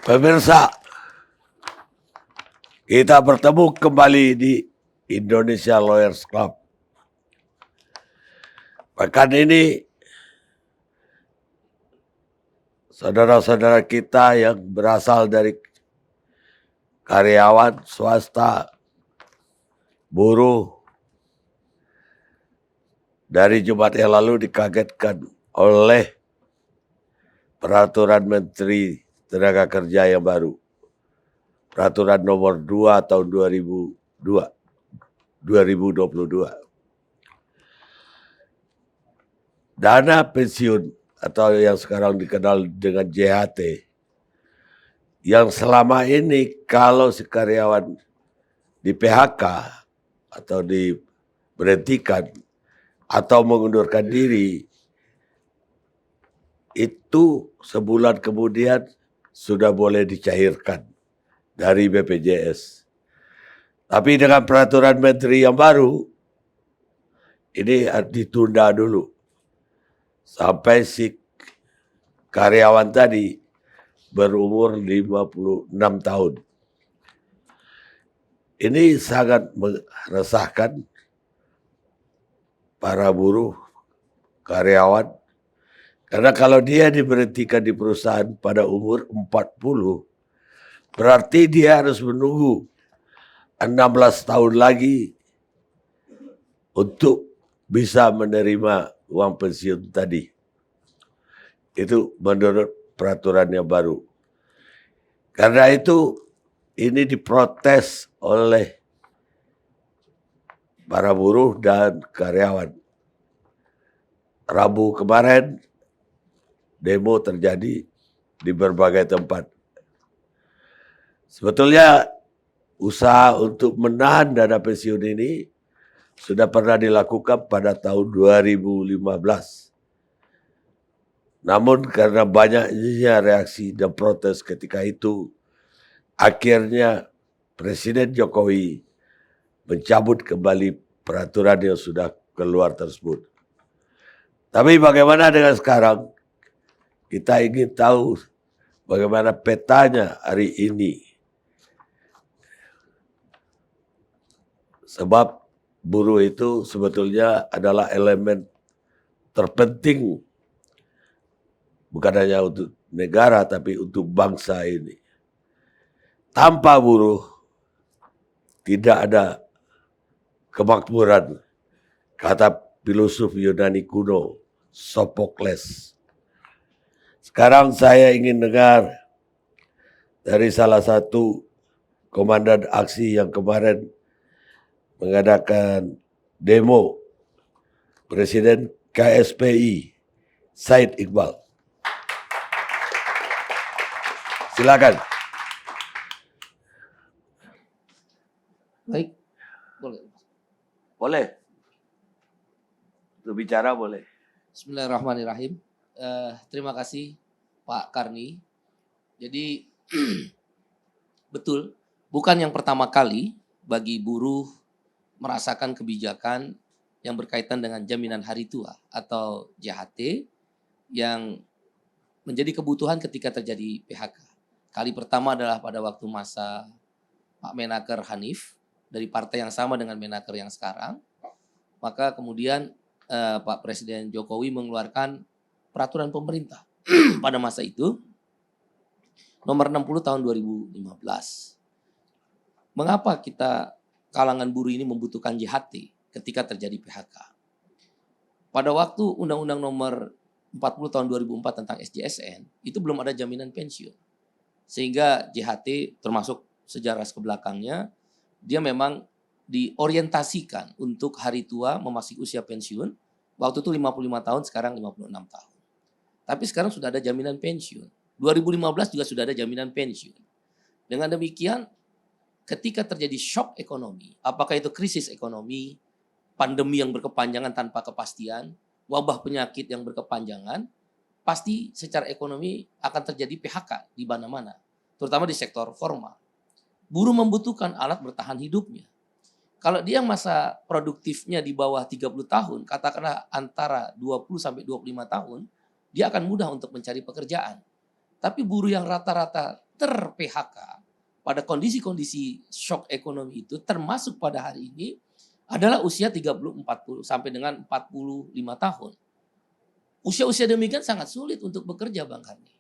Pemirsa, kita bertemu kembali di Indonesia Lawyers Club. Pekan ini, saudara-saudara kita yang berasal dari karyawan swasta, buruh, dari Jumat yang lalu dikagetkan oleh Peraturan Menteri Tenaga Kerja yang baru. Peraturan nomor 2 tahun 2022. Dana pensiun atau yang sekarang dikenal dengan JHT yang selama ini kalau si karyawan di PHK atau diberhentikan atau mengundurkan diri, itu sebulan kemudian sudah boleh dicairkan dari BPJS. Tapi dengan peraturan menteri yang baru, ini ditunda dulu sampai si karyawan tadi berumur 56 tahun. Ini sangat meresahkan para buruh, karyawan. Karena kalau dia diberhentikan di perusahaan pada umur 40, berarti dia harus menunggu 16 tahun lagi untuk bisa menerima uang pensiun tadi. Itu menurut peraturan yang baru. Karena itu ini diprotes oleh para buruh dan karyawan. Rabu kemarin demo terjadi di berbagai tempat. Sebetulnya usaha untuk menahan dana pensiun ini sudah pernah dilakukan pada tahun 2015. Namun karena banyaknya reaksi dan protes ketika itu, akhirnya Presiden Jokowi mencabut kembali peraturan yang sudah keluar tersebut. Tapi bagaimana dengan sekarang? Kita ingin tahu bagaimana petanya hari ini. Sebab buruh itu sebetulnya adalah elemen terpenting, bukan hanya untuk negara tapi untuk bangsa ini. Tanpa buruh tidak ada kemakmuran, kata filosof Yunani kuno Sophocles. Sekarang saya ingin dengar dari salah satu komandan aksi yang kemarin mengadakan demo, Presiden KSPI, Said Iqbal. Silakan. Baik, boleh. Boleh. Untuk bicara boleh. Bismillahirrahmanirrahim. Terima kasih Pak Karni. Jadi betul, bukan yang pertama kali bagi buruh merasakan kebijakan yang berkaitan dengan jaminan hari tua atau JHT yang menjadi kebutuhan ketika terjadi PHK. Kali pertama adalah pada waktu masa Pak Menaker Hanif dari partai yang sama dengan Menaker yang sekarang. Maka kemudian Pak Presiden Jokowi mengeluarkan peraturan pemerintah pada masa itu nomor 60 tahun 2015. Mengapa kita kalangan buruh ini membutuhkan JHT ketika terjadi PHK? Pada waktu Undang-Undang nomor 40 tahun 2004 tentang SJSN itu belum ada jaminan pensiun. Sehingga JHT termasuk sejarah kebelakangnya dia memang diorientasikan untuk hari tua memasuki usia pensiun. Waktu itu 55 tahun, sekarang 56 tahun. Tapi sekarang sudah ada jaminan pensiun. 2015 juga sudah ada jaminan pensiun. Dengan demikian, ketika terjadi shock ekonomi, apakah itu krisis ekonomi, pandemi yang berkepanjangan tanpa kepastian, wabah penyakit yang berkepanjangan, pasti secara ekonomi akan terjadi PHK di mana-mana, terutama di sektor formal. Buruh membutuhkan alat bertahan hidupnya. Kalau dia masa produktifnya di bawah 30 tahun, katakanlah antara 20 sampai 25 tahun, dia akan mudah untuk mencari pekerjaan. Tapi buruh yang rata-rata ter-PHK pada kondisi-kondisi shock ekonomi itu termasuk pada hari ini adalah usia 30-40 sampai dengan 45 tahun. Usia-usia demikian sangat sulit untuk bekerja, Bang Karni.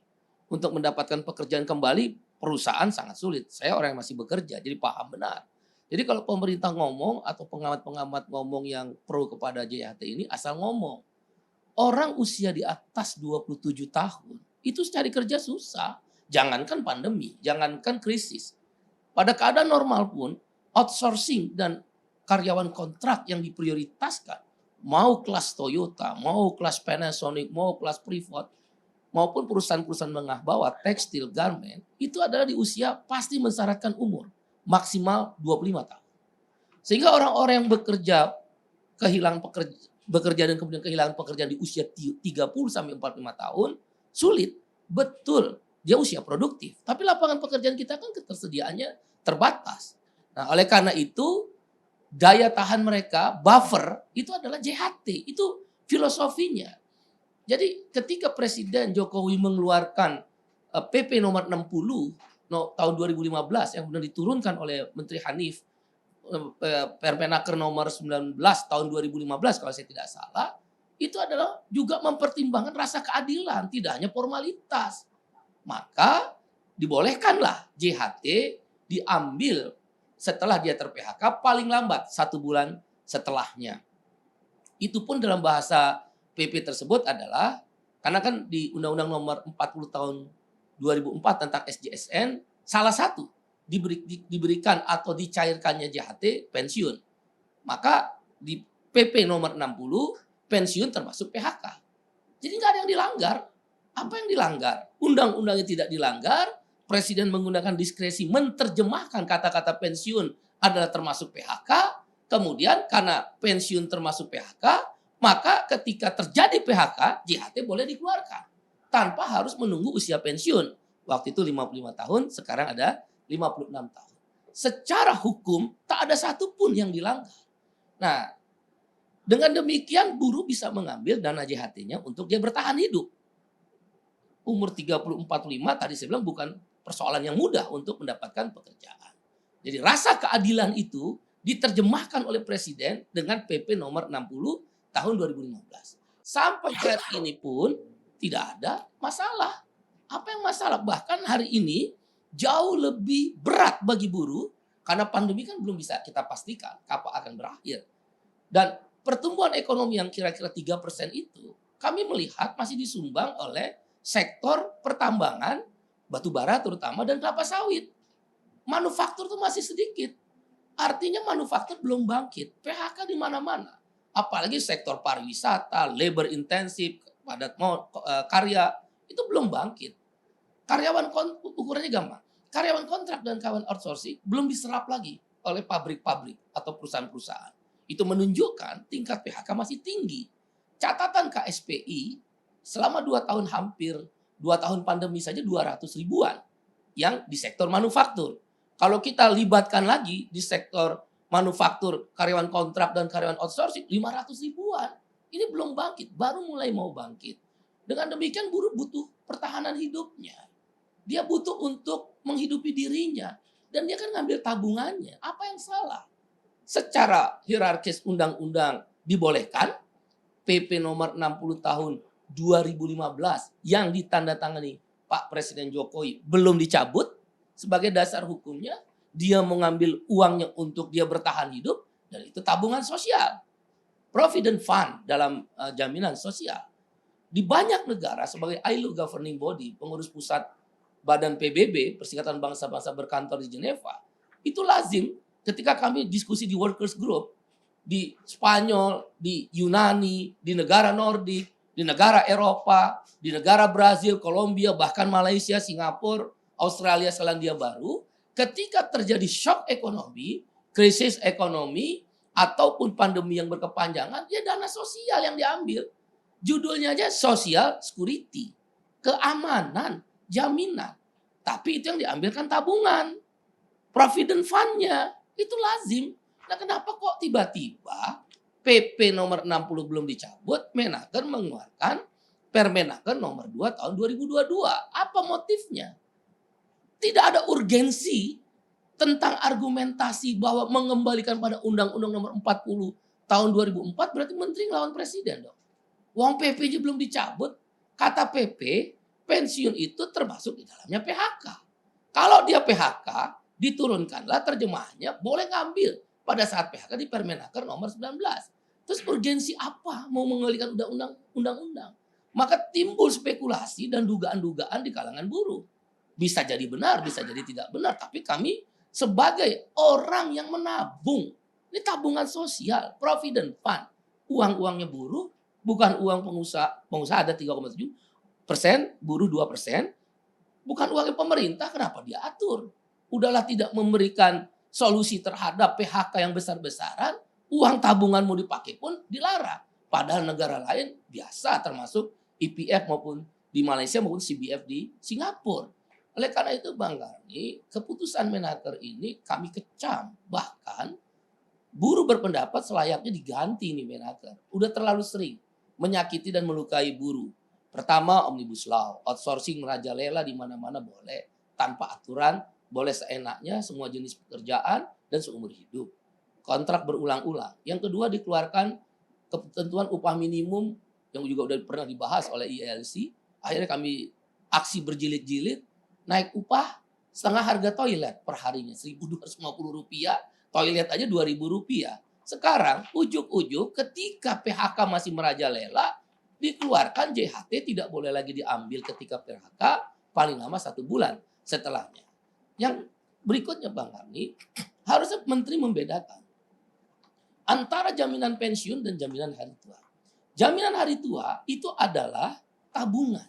Untuk mendapatkan pekerjaan kembali, perusahaan sangat sulit. Saya orang yang masih bekerja, jadi paham benar. Jadi kalau pemerintah ngomong atau pengamat-pengamat ngomong yang pro kepada JHT ini asal ngomong. Orang usia di atas 27 tahun itu cari kerja susah. Jangankan pandemi, jangankan krisis. Pada keadaan normal pun outsourcing dan karyawan kontrak yang diprioritaskan, mau kelas Toyota, mau kelas Panasonic, mau kelas Freeport, maupun perusahaan-perusahaan menengah bawah, tekstil, garment, itu adalah di usia pasti mensyaratkan umur maksimal 25 tahun. Sehingga orang-orang yang bekerja dan kemudian kehilangan pekerjaan di usia 30 sampai 45 tahun, sulit. Betul, dia usia produktif. Tapi lapangan pekerjaan kita kan ketersediaannya terbatas. Nah, oleh karena itu, daya tahan mereka, buffer, itu adalah JHT. Itu filosofinya. Jadi ketika Presiden Jokowi mengeluarkan PP nomor 60 tahun 2015 yang kemudian diturunkan oleh Menteri Hanif, Permenaker nomor 19 tahun 2015 kalau saya tidak salah, itu adalah juga mempertimbangkan rasa keadilan, tidak hanya formalitas. Maka dibolehkanlah JHT diambil setelah dia ter-PHK paling lambat 1 bulan setelahnya. Itu pun dalam bahasa PP tersebut adalah, karena kan di Undang-Undang nomor 40 tahun 2004 tentang SJSN, salah satu diberikan atau dicairkannya JHT pensiun. Maka di PP nomor 60 pensiun termasuk PHK. Jadi nggak ada yang dilanggar. Apa yang dilanggar? Undang-undangnya tidak dilanggar, Presiden menggunakan diskresi menerjemahkan kata-kata pensiun adalah termasuk PHK, kemudian karena pensiun termasuk PHK, maka ketika terjadi PHK, JHT boleh dikeluarkan tanpa harus menunggu usia pensiun. Waktu itu 55 tahun, sekarang ada 56 tahun. Secara hukum tak ada satupun yang dilanggar. Nah, dengan demikian buruh bisa mengambil dana JHT-nya untuk dia bertahan hidup. Umur 30-45 tadi saya bilang bukan persoalan yang mudah untuk mendapatkan pekerjaan. Jadi rasa keadilan itu diterjemahkan oleh Presiden dengan PP nomor 60 tahun 2015. Sampai saat ini pun tidak ada masalah. Apa yang masalah? Bahkan hari ini jauh lebih berat bagi buruh karena pandemi kan belum bisa kita pastikan kapan akan berakhir. Dan pertumbuhan ekonomi yang kira-kira 3% itu kami melihat masih disumbang oleh sektor pertambangan, batu bara terutama, dan kelapa sawit. Manufaktur itu masih sedikit. Artinya manufaktur belum bangkit. PHK di mana-mana. Apalagi sektor pariwisata, labor intensif, padat karya, itu belum bangkit. Ukurannya gampang. Karyawan kontrak dan karyawan outsourcing belum diserap lagi oleh pabrik-pabrik atau perusahaan-perusahaan. Itu menunjukkan tingkat PHK masih tinggi. Catatan KSPI selama 2 tahun hampir 2 tahun pandemi saja 200 ribuan yang di sektor manufaktur. Kalau kita libatkan lagi di sektor manufaktur, karyawan kontrak dan karyawan outsourcing 500 ribuan. Ini belum bangkit, baru mulai mau bangkit. Dengan demikian buruh butuh pertahanan hidupnya. Dia butuh untuk menghidupi dirinya dan dia kan ngambil tabungannya. Apa yang salah? Secara hierarkis undang-undang dibolehkan, PP nomor 60 tahun 2015 yang ditandatangani Pak Presiden Jokowi belum dicabut sebagai dasar hukumnya, dia mengambil uangnya untuk dia bertahan hidup dan itu tabungan sosial. Provident fund dalam jaminan sosial. Di banyak negara sebagai ILO governing body, pengurus pusat Badan PBB, Perserikatan Bangsa-Bangsa berkantor di Jeneva, itu lazim ketika kami diskusi di workers group di Spanyol, di Yunani, di negara Nordik, di negara Eropa, di negara Brazil, Kolombia, bahkan Malaysia, Singapura, Australia, Selandia Baru, ketika terjadi shock ekonomi, krisis ekonomi, ataupun pandemi yang berkepanjangan, ya dana sosial yang diambil. Judulnya aja social security, keamanan, jaminan. Tapi itu yang diambilkan tabungan, provident fund-nya, itu lazim. Nah kenapa kok tiba-tiba PP nomor 60 belum dicabut, Menaker mengeluarkan Permenaker nomor 2 tahun 2022. Apa motifnya? Tidak ada urgensi tentang argumentasi bahwa mengembalikan pada Undang-Undang Nomor 40 tahun 2004 berarti menteri ngelawan presiden dong. Uang PP-nya belum dicabut. Kata PP, pensiun itu termasuk di dalamnya PHK. Kalau dia PHK, diturunkanlah terjemahannya boleh ngambil pada saat PHK di Permenaker nomor 19. Terus urgensi apa mau mengalihkan undang-undang? Maka timbul spekulasi dan dugaan-dugaan di kalangan buruh. Bisa jadi benar, bisa jadi tidak benar. Tapi kami sebagai orang yang menabung, ini tabungan sosial, provident fund. Uang-uangnya buruh, bukan uang pengusaha. Pengusaha ada 3,7%, buruh 2%. Bukan uangnya pemerintah, kenapa dia atur? Udahlah tidak memberikan solusi terhadap PHK yang besar-besaran, uang tabungan mau dipakai pun dilarang. Padahal negara lain biasa termasuk IPF maupun di Malaysia maupun CBF di Singapura. Oleh karena itu Bang Karni, keputusan Menaker ini kami kecam. Bahkan buruh berpendapat selayaknya diganti nih Menaker. Udah terlalu sering menyakiti dan melukai buruh. Pertama Omnibus Law, outsourcing merajalela di mana-mana boleh. Tanpa aturan, boleh seenaknya semua jenis pekerjaan dan seumur hidup. Kontrak berulang-ulang. Yang kedua dikeluarkan ketentuan upah minimum yang juga udah pernah dibahas oleh ILC. Akhirnya kami aksi berjilid-jilid, naik upah setengah harga toilet per harinya, Rp1.250, toilet aja Rp2.000. Sekarang ujuk-ujuk ketika PHK masih merajalela, dikeluarkan JHT tidak boleh lagi diambil ketika PHK paling lama 1 bulan setelahnya. Yang berikutnya Bang Karni, harusnya menteri membedakan antara jaminan pensiun dan jaminan hari tua. Jaminan hari tua itu adalah tabungan.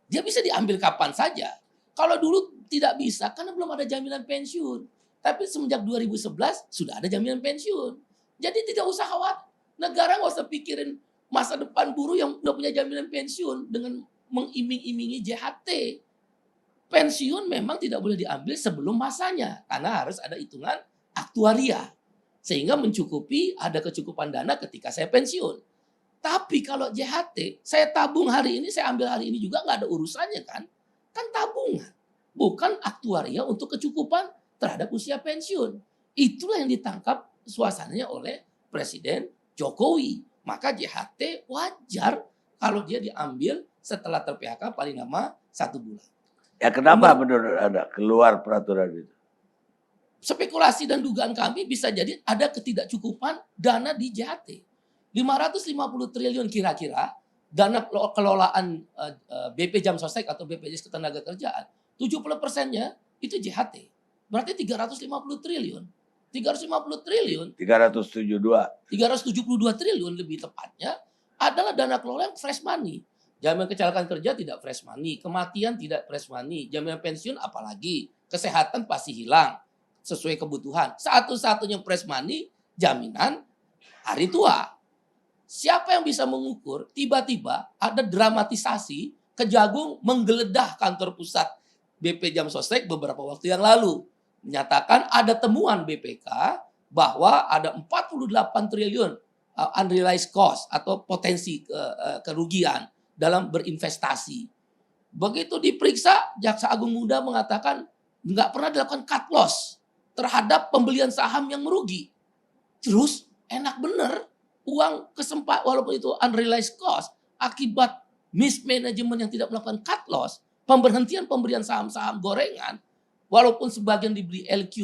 Dia bisa diambil kapan saja. Kalau dulu tidak bisa karena belum ada jaminan pensiun. Tapi semenjak 2011 sudah ada jaminan pensiun. Jadi tidak usah khawatir. Negara nggak usah pikirin masa depan buruh yang udah punya jaminan pensiun dengan mengiming-imingi JHT. Pensiun memang tidak boleh diambil sebelum masanya karena harus ada hitungan aktuaria. Sehingga mencukupi ada kecukupan dana ketika saya pensiun. Tapi kalau JHT, saya tabung hari ini, saya ambil hari ini juga nggak ada urusannya kan. Kan tabungan, bukan aktuaria untuk kecukupan terhadap usia pensiun. Itulah yang ditangkap suasananya oleh Presiden Jokowi. Maka JHT wajar kalau dia diambil setelah ter-PHK paling lama 1 bulan. Ya kenapa menurut Anda keluar peraturan itu? Spekulasi dan dugaan kami bisa jadi ada ketidakcukupan dana di JHT. 550 triliun kira-kira dana kelolaan BP Jam Sostek atau BPJS Ketenagakerjaan, 70%-nya itu JHT. Berarti 350 triliun. 350 triliun, 372 triliun lebih tepatnya adalah dana kelola yang fresh money. Jaminan kecelakaan kerja tidak fresh money, kematian tidak fresh money, jaminan pensiun apalagi, kesehatan pasti hilang sesuai kebutuhan. Satu-satunya fresh money jaminan hari tua. Siapa yang bisa mengukur tiba-tiba ada dramatisasi Kejagung menggeledah kantor pusat BP Jam Sostek beberapa waktu yang lalu. Menyatakan ada temuan BPK bahwa ada 48 triliun unrealized cost atau potensi kerugian dalam berinvestasi. Begitu diperiksa, Jaksa Agung Muda mengatakan nggak pernah dilakukan cut loss terhadap pembelian saham yang merugi. Terus enak bener uang walaupun itu unrealized cost akibat mismanagement yang tidak melakukan cut loss, pemberhentian pemberian saham-saham gorengan, walaupun sebagian dibeli LQ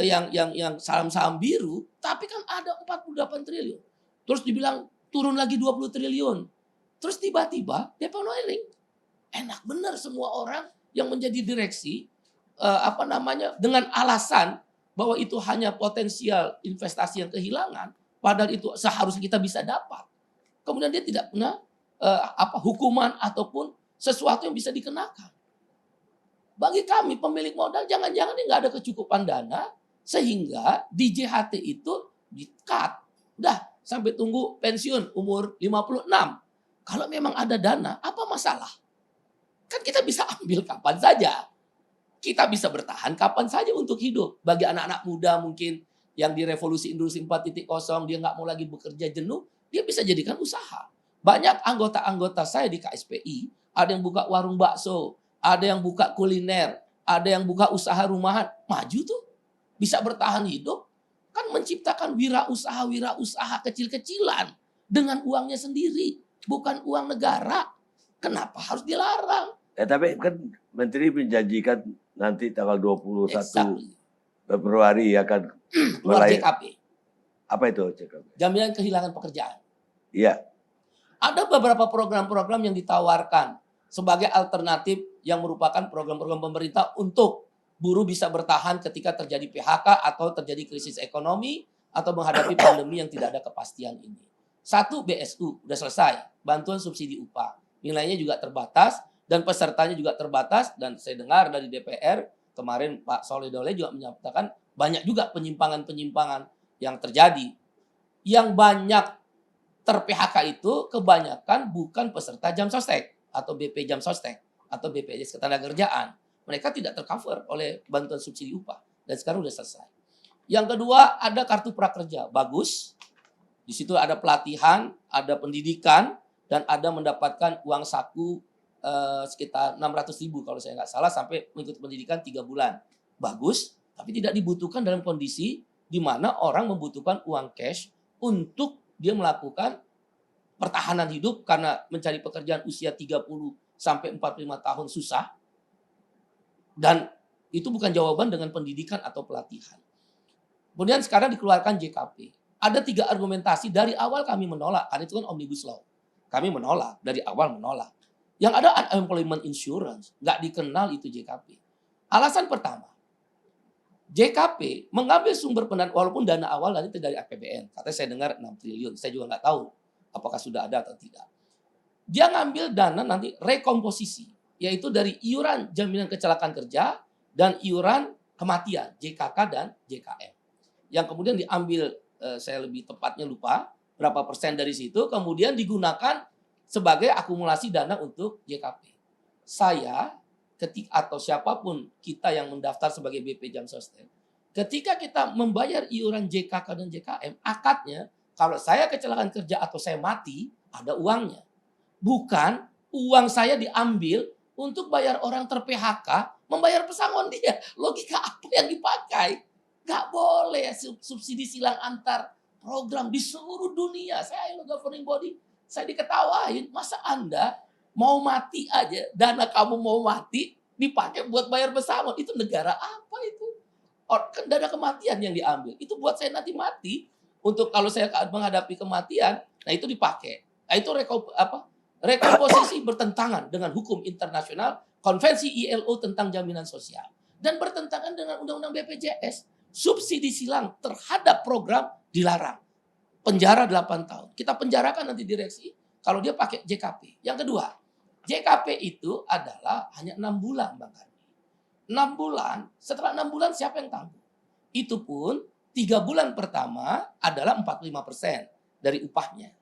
yang saham-saham biru, tapi kan ada 48 triliun. Terus dibilang turun lagi 20 triliun. Terus tiba-tiba deponoiling. Enak benar semua orang yang menjadi direksi dengan alasan bahwa itu hanya potensial investasi yang kehilangan, padahal itu seharusnya kita bisa dapat. Kemudian dia tidak pernah hukuman ataupun sesuatu yang bisa dikenakan. Bagi kami pemilik modal jangan-jangan ini nggak ada kecukupan dana sehingga di JHT itu di-cut. Udah sampai tunggu pensiun umur 56. Kalau memang ada dana, apa masalah? Kan kita bisa ambil kapan saja. Kita bisa bertahan kapan saja untuk hidup. Bagi anak-anak muda mungkin yang di revolusi industri 4.0 dia nggak mau lagi bekerja jenuh, dia bisa jadikan usaha. Banyak anggota-anggota saya di KSPI, ada yang buka warung bakso, ada yang buka kuliner, ada yang buka usaha rumahan, maju tuh, bisa bertahan hidup, kan menciptakan wirausaha kecil-kecilan dengan uangnya sendiri, bukan uang negara. Kenapa harus dilarang? Tapi kan Menteri menjanjikan nanti tanggal 21 Exactly. Februari akan Keluar mulai. JKP, Apa itu JKP? jaminan kehilangan pekerjaan. Iya. Ada beberapa program-program yang ditawarkan sebagai alternatif yang merupakan program-program pemerintah untuk buruh bisa bertahan ketika terjadi PHK atau terjadi krisis ekonomi atau menghadapi pandemi yang tidak ada kepastian ini. Satu, BSU udah selesai, bantuan subsidi upah. Nilainya juga terbatas dan pesertanya juga terbatas, dan saya dengar dari DPR kemarin Pak Soleh Daule juga menyatakan banyak juga penyimpangan-penyimpangan yang terjadi. Yang banyak ter-PHK itu kebanyakan bukan peserta jam sostek atau BP jam sostek atau BPJS Ketenagakerjaan. Mereka tidak tercover oleh bantuan subsidi upah dan sekarang sudah selesai. Yang kedua, ada kartu prakerja, bagus. Di situ ada pelatihan, ada pendidikan, dan ada mendapatkan uang saku sekitar 600.000 kalau saya nggak salah, sampai mengikuti pendidikan 3 bulan. Bagus, tapi tidak dibutuhkan dalam kondisi di mana orang membutuhkan uang cash untuk dia melakukan pertahanan hidup karena mencari pekerjaan usia 30 sampai 45 tahun susah. Dan itu bukan jawaban dengan pendidikan atau pelatihan. Kemudian sekarang dikeluarkan JKP. Ada 3 argumentasi dari awal kami menolak, karena itu kan Omnibus Law. Kami menolak, dari awal menolak. Yang ada unemployment insurance, nggak dikenal itu JKP. Alasan pertama, JKP mengambil sumber pendanaan, walaupun dana awal dari APBN. Katanya saya dengar 6 triliun, saya juga nggak tahu apakah sudah ada atau tidak. Dia ngambil dana nanti rekomposisi, yaitu dari iuran jaminan kecelakaan kerja dan iuran kematian, JKK dan JKM. Yang kemudian diambil, saya lebih tepatnya lupa, berapa persen dari situ, kemudian digunakan sebagai akumulasi dana untuk JKP. Saya atau siapapun kita yang mendaftar sebagai BP Jam Sostek, ketika kita membayar iuran JKK dan JKM, akadnya kalau saya kecelakaan kerja atau saya mati, ada uangnya. Bukan uang saya diambil untuk bayar orang ter-PHK, membayar pesangon dia. Logika apa yang dipakai? Gak boleh subsidi silang antar program di seluruh dunia. Saya governing body, saya diketawain. Masa Anda mau mati aja, dana kamu mau mati dipakai buat bayar pesangon? Itu negara apa itu? Dana kematian yang diambil. Itu buat saya nanti mati. Untuk kalau saya menghadapi kematian, nah itu dipakai. Nah itu rekomposisi bertentangan dengan hukum internasional, konvensi ILO tentang jaminan sosial, dan bertentangan dengan undang-undang BPJS. Subsidi silang terhadap program dilarang. Penjara 8 tahun. Kita penjarakan nanti direksi kalau dia pakai JKP. Yang kedua, JKP itu adalah hanya 6 bulan, Bang Karni. 6 bulan, setelah 6 bulan siapa yang tanggung? Itu pun 3 bulan pertama adalah 45% dari upahnya.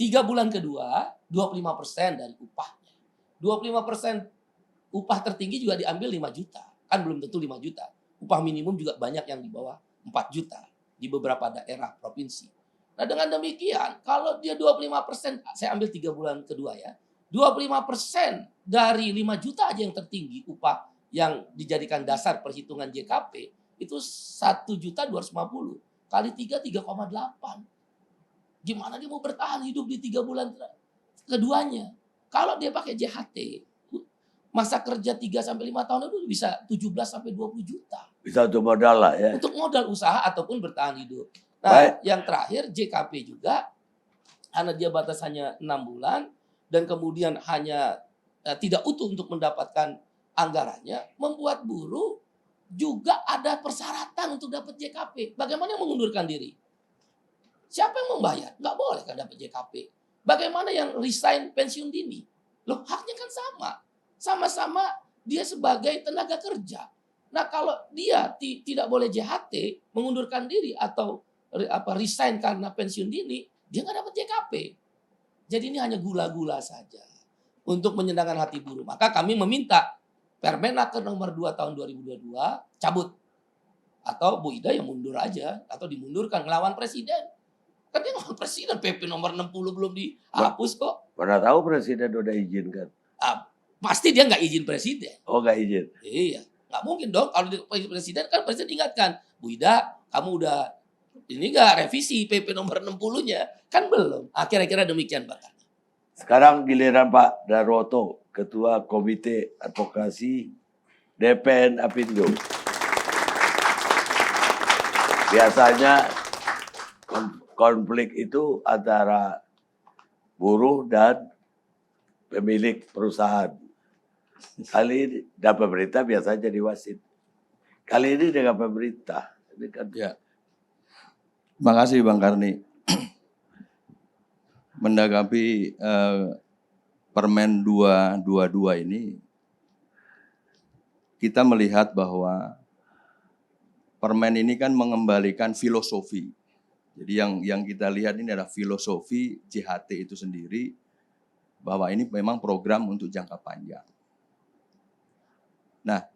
3 bulan kedua, 25% dari upahnya. 25% upah tertinggi juga diambil 5 juta. Kan belum tentu 5 juta. Upah minimum juga banyak yang di bawah 4 juta di beberapa daerah provinsi. Nah dengan demikian, kalau dia 25%, saya ambil 3 bulan kedua ya, 25% dari 5 juta aja yang tertinggi upah yang dijadikan dasar perhitungan JKP, itu 1.250 kali 3, 3,8. Gimana dia mau bertahan hidup di 3 bulan keduanya? Kalau dia pakai JHT, masa kerja 3-5 tahun itu bisa 17-20 juta. Bisa untuk modal lah ya. Untuk modal usaha ataupun bertahan hidup. Nah, Baik. yang terakhir JKP juga, karena dia batasannya 6 bulan, dan kemudian hanya tidak utuh untuk mendapatkan anggarannya, membuat buruh juga ada persyaratan untuk dapat JKP. Bagaimana yang mengundurkan diri? Siapa yang membayar? Nggak boleh kan dapat JKP. Bagaimana yang resign pensiun dini? Loh, haknya kan sama. Sama-sama dia sebagai tenaga kerja. Nah, kalau dia tidak boleh JHT, mengundurkan diri atau resign karena pensiun dini, dia nggak dapat JKP. Jadi ini hanya gula-gula saja untuk menyenangkan hati buruh. Maka kami meminta Permenaker nomor 2 tahun 2022 cabut. Atau Bu Ida yang mundur aja, atau dimundurkan ngelawan presiden. Kan dia ngelawan presiden, PP nomor 60 belum dihapus kok. Pernah tahu presiden udah izinkan? Pasti dia nggak izin presiden. Oh nggak izin. Iya. Nggak mungkin dong kalau presiden kan presiden ingatkan, Bu Ida, kamu udah ini nggak revisi PP nomor 60-nya? Kan belum. Kira-kira demikian Pak. Sekarang giliran Pak Darwoto, Ketua Komite Advokasi DPN Apindo. Biasanya konflik itu antara buruh dan pemilik perusahaan. Kali ini dan pemerintah biasanya jadi wasit. Kali ini dengan pemerintah. Ini kan Ya. Terima kasih Bang Karni. Menanggapi Permen 222 ini, kita melihat bahwa Permen ini kan mengembalikan filosofi. Jadi yang kita lihat ini adalah filosofi JHT itu sendiri, bahwa ini memang program untuk jangka panjang. Nah,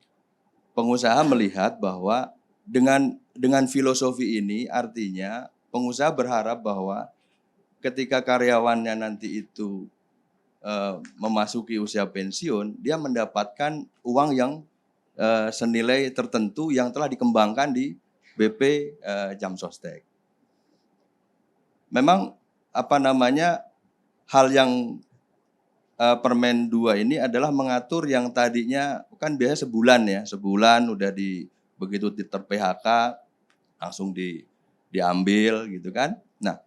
pengusaha melihat bahwa dengan filosofi ini artinya pengusaha berharap bahwa ketika karyawannya nanti itu memasuki usia pensiun, dia mendapatkan uang yang senilai tertentu yang telah dikembangkan di BP Jam Sostek. Memang hal yang Permen 2 ini adalah mengatur yang tadinya kan biasa sebulan udah begitu ter-PHK langsung diambil gitu kan. Nah,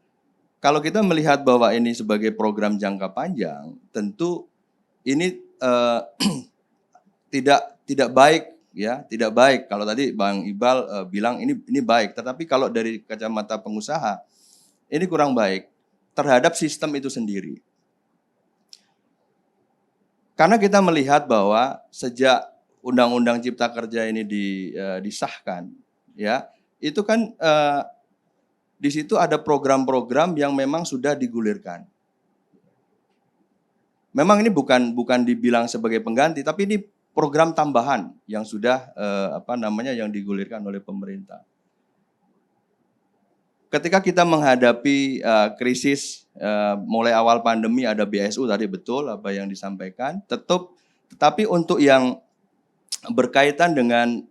kalau kita melihat bahwa ini sebagai program jangka panjang, tentu ini tidak baik ya, tidak baik. Kalau tadi Bang Iqbal bilang ini baik, tetapi kalau dari kacamata pengusaha ini kurang baik terhadap sistem itu sendiri. Karena kita melihat bahwa sejak Undang-Undang Cipta Kerja ini disahkan, ya itu kan di situ ada program-program yang memang sudah digulirkan. Memang ini bukan dibilang sebagai pengganti, tapi ini program tambahan yang sudah yang digulirkan oleh pemerintah. Ketika kita menghadapi krisis mulai awal pandemi ada BSU tadi betul apa yang disampaikan, tetapi untuk yang berkaitan dengan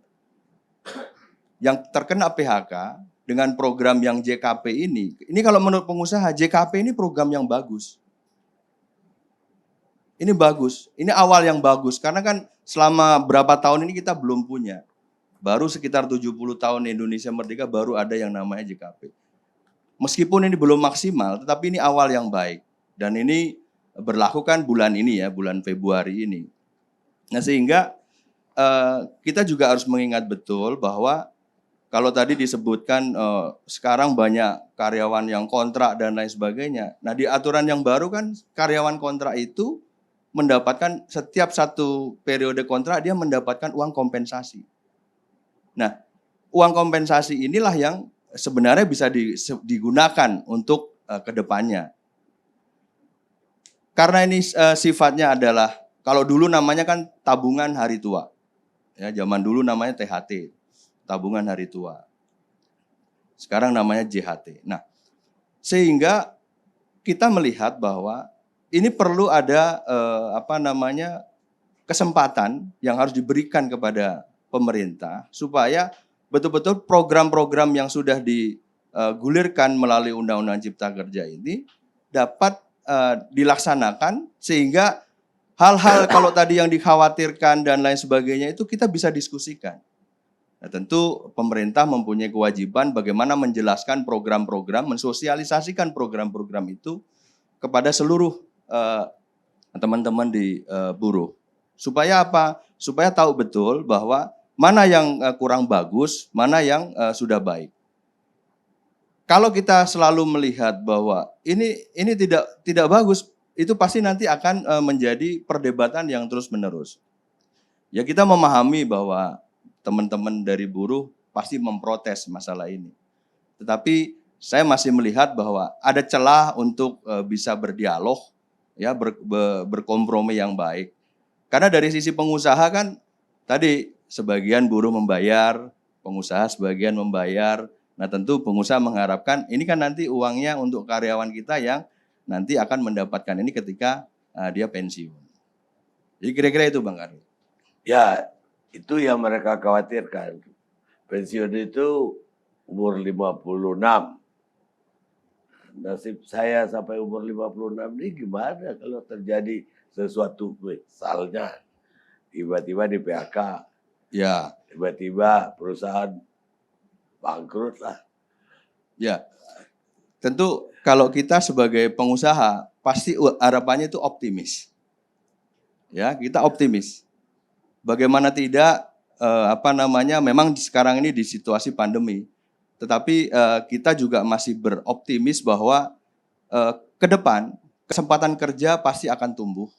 yang terkena PHK dengan program yang JKP ini kalau menurut pengusaha JKP ini program yang bagus. Ini bagus, ini awal yang bagus karena kan selama berapa tahun ini kita belum punya. Baru sekitar 70 tahun Indonesia merdeka baru ada yang namanya JKP. Meskipun ini belum maksimal, tetapi ini awal yang baik. Dan ini berlaku kan bulan ini ya, bulan Februari ini. Nah sehingga kita juga harus mengingat betul bahwa kalau tadi disebutkan sekarang banyak karyawan yang kontrak dan lain sebagainya. Nah di aturan yang baru kan karyawan kontrak itu mendapatkan setiap satu periode kontrak dia mendapatkan uang kompensasi. Nah uang kompensasi inilah yang sebenarnya bisa digunakan untuk kedepannya. Karena ini sifatnya adalah, kalau dulu namanya kan tabungan hari tua. Ya, zaman dulu namanya THT, tabungan hari tua. Sekarang namanya JHT. Nah, sehingga kita melihat bahwa ini perlu ada kesempatan yang harus diberikan kepada pemerintah supaya betul-betul program-program yang sudah digulirkan melalui Undang-Undang Cipta Kerja ini dapat dilaksanakan sehingga hal-hal kalau tadi yang dikhawatirkan dan lain sebagainya itu kita bisa diskusikan. Nah, tentu pemerintah mempunyai kewajiban bagaimana menjelaskan program-program, mensosialisasikan program-program itu kepada seluruh teman-teman di buruh. Supaya apa? Supaya tahu betul bahwa mana yang kurang bagus, mana yang sudah baik. Kalau kita selalu melihat bahwa ini tidak bagus, itu pasti nanti akan menjadi perdebatan yang terus-menerus. Ya kita memahami bahwa teman-teman dari buruh pasti memprotes masalah ini. Tetapi saya masih melihat bahwa ada celah untuk bisa berdialog, ya berkompromi yang baik. Karena dari sisi pengusaha kan tadi sebagian buruh membayar, pengusaha sebagian membayar. Nah tentu pengusaha mengharapkan ini kan nanti uangnya untuk karyawan kita yang nanti akan mendapatkan ini ketika dia pensiun. Jadi kira-kira itu Bang Karni. ya Itu yang mereka khawatirkan. Pensiun itu umur 56. Nasib saya sampai umur 56 ini gimana kalau terjadi sesuatu, misalnya tiba-tiba di PHK, Ya, tiba-tiba perusahaan bangkrut lah. ya. Tentu kalau kita sebagai pengusaha pasti harapannya itu optimis. Ya, kita optimis. Bagaimana tidak memang sekarang ini di situasi pandemi. Tetapi kita juga masih beroptimis bahwa ke depan kesempatan kerja pasti akan tumbuh.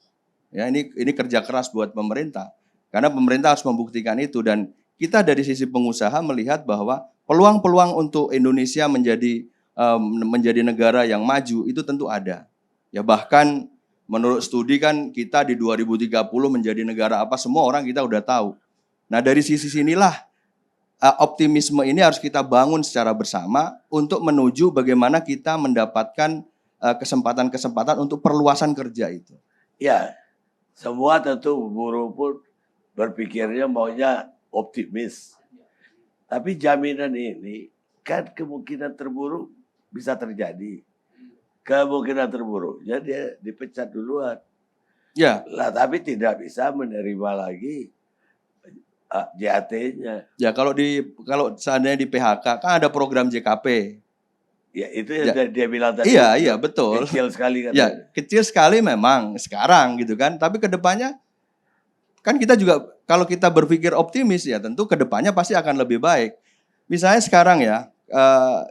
Ya, ini kerja keras buat pemerintah. Karena pemerintah harus membuktikan itu, dan kita dari sisi pengusaha melihat bahwa peluang-peluang untuk Indonesia menjadi negara yang maju itu tentu ada. Ya, bahkan menurut studi kan kita di 2030 menjadi negara apa, semua orang kita udah tahu. Nah, dari sisi sinilah optimisme ini harus kita bangun secara bersama untuk menuju bagaimana kita mendapatkan kesempatan-kesempatan untuk perluasan kerja itu. Ya, semua tentu buruh pun berpikirnya maunya optimis. Tapi jaminan ini kan kemungkinan terburuk bisa terjadi. Kemungkinan terburuknya dia dipecat duluan. Ya, Lah, tapi tidak bisa menerima lagi JAT-nya. ya kalau seandainya di PHK kan ada program JKP. Ya, itu yang dia bilang tadi. Iya, betul. Kecil sekali kan. Ya, kecil sekali memang sekarang gitu kan. Tapi kedepannya kan kita juga kalau kita berpikir optimis ya tentu kedepannya pasti akan lebih baik. Misalnya sekarang ya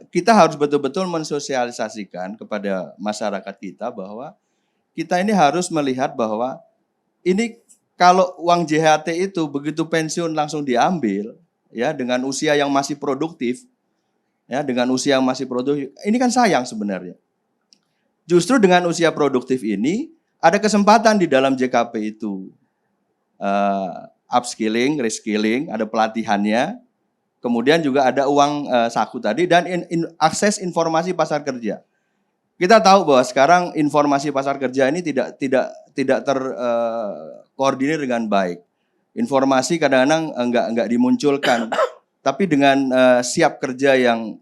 kita harus betul-betul mensosialisasikan kepada masyarakat kita bahwa kita ini harus melihat bahwa ini kalau uang JHT itu begitu pensiun langsung diambil ya dengan usia yang masih produktif. Ya, dengan usia yang masih produktif, ini kan sayang sebenarnya. Justru dengan usia produktif ini, ada kesempatan di dalam JKP itu. Upskilling, reskilling, ada pelatihannya. Kemudian juga ada uang saku tadi, dan akses informasi pasar kerja. Kita tahu bahwa sekarang informasi pasar kerja ini tidak terkoordinir dengan baik. Informasi kadang-kadang enggak dimunculkan. Tapi dengan siap kerja yang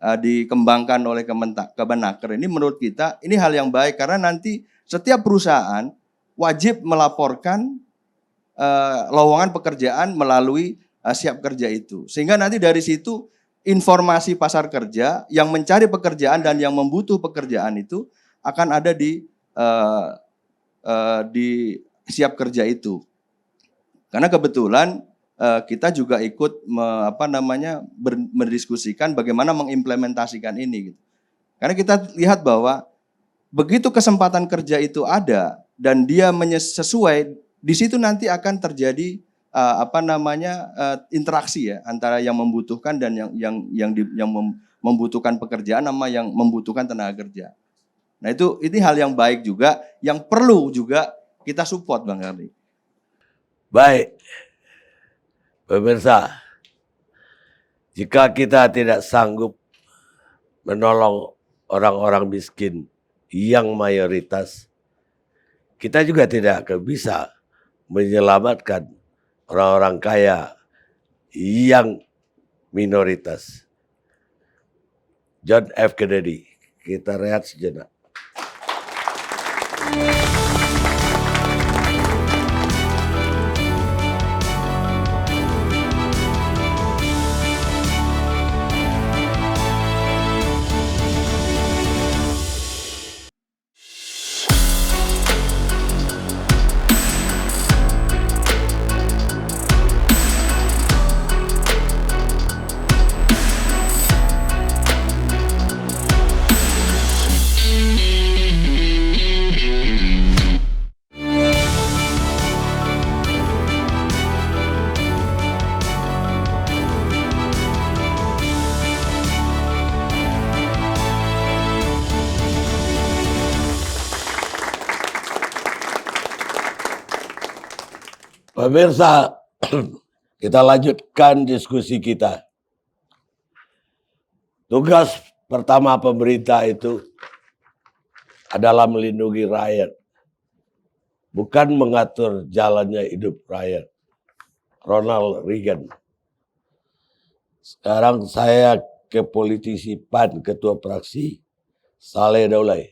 dikembangkan oleh Kemenaker ini, menurut kita ini hal yang baik, karena nanti setiap perusahaan wajib melaporkan lowongan pekerjaan melalui siap kerja itu. Sehingga nanti dari situ informasi pasar kerja yang mencari pekerjaan dan yang membutuh pekerjaan itu akan ada di siap kerja itu. Karena kebetulan kita juga ikut mendiskusikan bagaimana mengimplementasikan ini gitu. Karena kita lihat bahwa begitu kesempatan kerja itu ada dan dia sesuai, di situ nanti akan terjadi interaksi ya antara yang membutuhkan dan yang membutuhkan pekerjaan sama yang membutuhkan tenaga kerja. Nah, ini hal yang baik juga yang perlu juga kita support, Bang Karni. Baik, pemirsa, jika kita tidak sanggup menolong orang-orang miskin yang mayoritas, kita juga tidak akan bisa menyelamatkan orang-orang kaya yang minoritas. John F. Kennedy, kita rehat sejenak. Pemirsa, kita lanjutkan diskusi kita. Tugas pertama pemerintah itu adalah melindungi rakyat, bukan mengatur jalannya hidup rakyat. Ronald Reagan. Sekarang saya ke politisi PAN, ketua fraksi Saleh Daulay.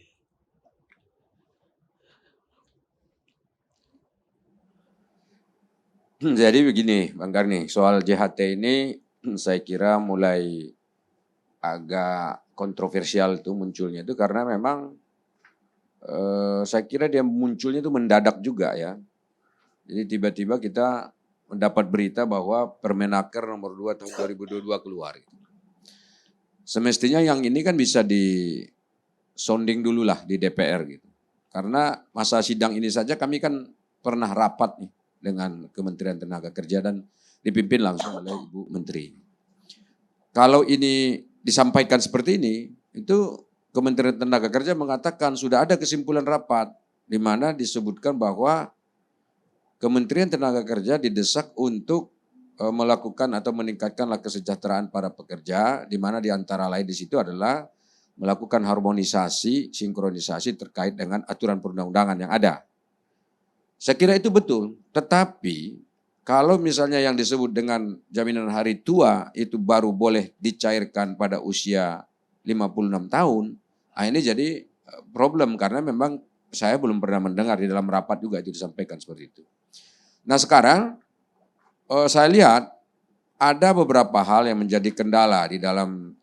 Jadi begini Bang Karni, soal JHT ini saya kira mulai agak kontroversial itu munculnya itu karena memang saya kira dia munculnya itu mendadak juga ya. Jadi tiba-tiba kita mendapat berita bahwa Permenaker nomor 2 tahun 2022 keluar. Semestinya yang ini kan bisa disonding dulu lah di DPR gitu. Karena masa sidang ini saja kami kan pernah rapat nih dengan Kementerian Tenaga Kerja dan dipimpin langsung oleh Ibu Menteri. Kalau ini disampaikan seperti ini, itu Kementerian Tenaga Kerja mengatakan sudah ada kesimpulan rapat di mana disebutkan bahwa Kementerian Tenaga Kerja didesak untuk melakukan atau meningkatkanlah kesejahteraan para pekerja, di mana di antara lain di situ adalah melakukan harmonisasi, sinkronisasi terkait dengan aturan perundang-undangan yang ada. Saya kira itu betul, tetapi kalau misalnya yang disebut dengan jaminan hari tua itu baru boleh dicairkan pada usia 56 tahun, ini jadi problem karena memang saya belum pernah mendengar di dalam rapat juga itu disampaikan seperti itu. Nah sekarang saya lihat ada beberapa hal yang menjadi kendala di dalam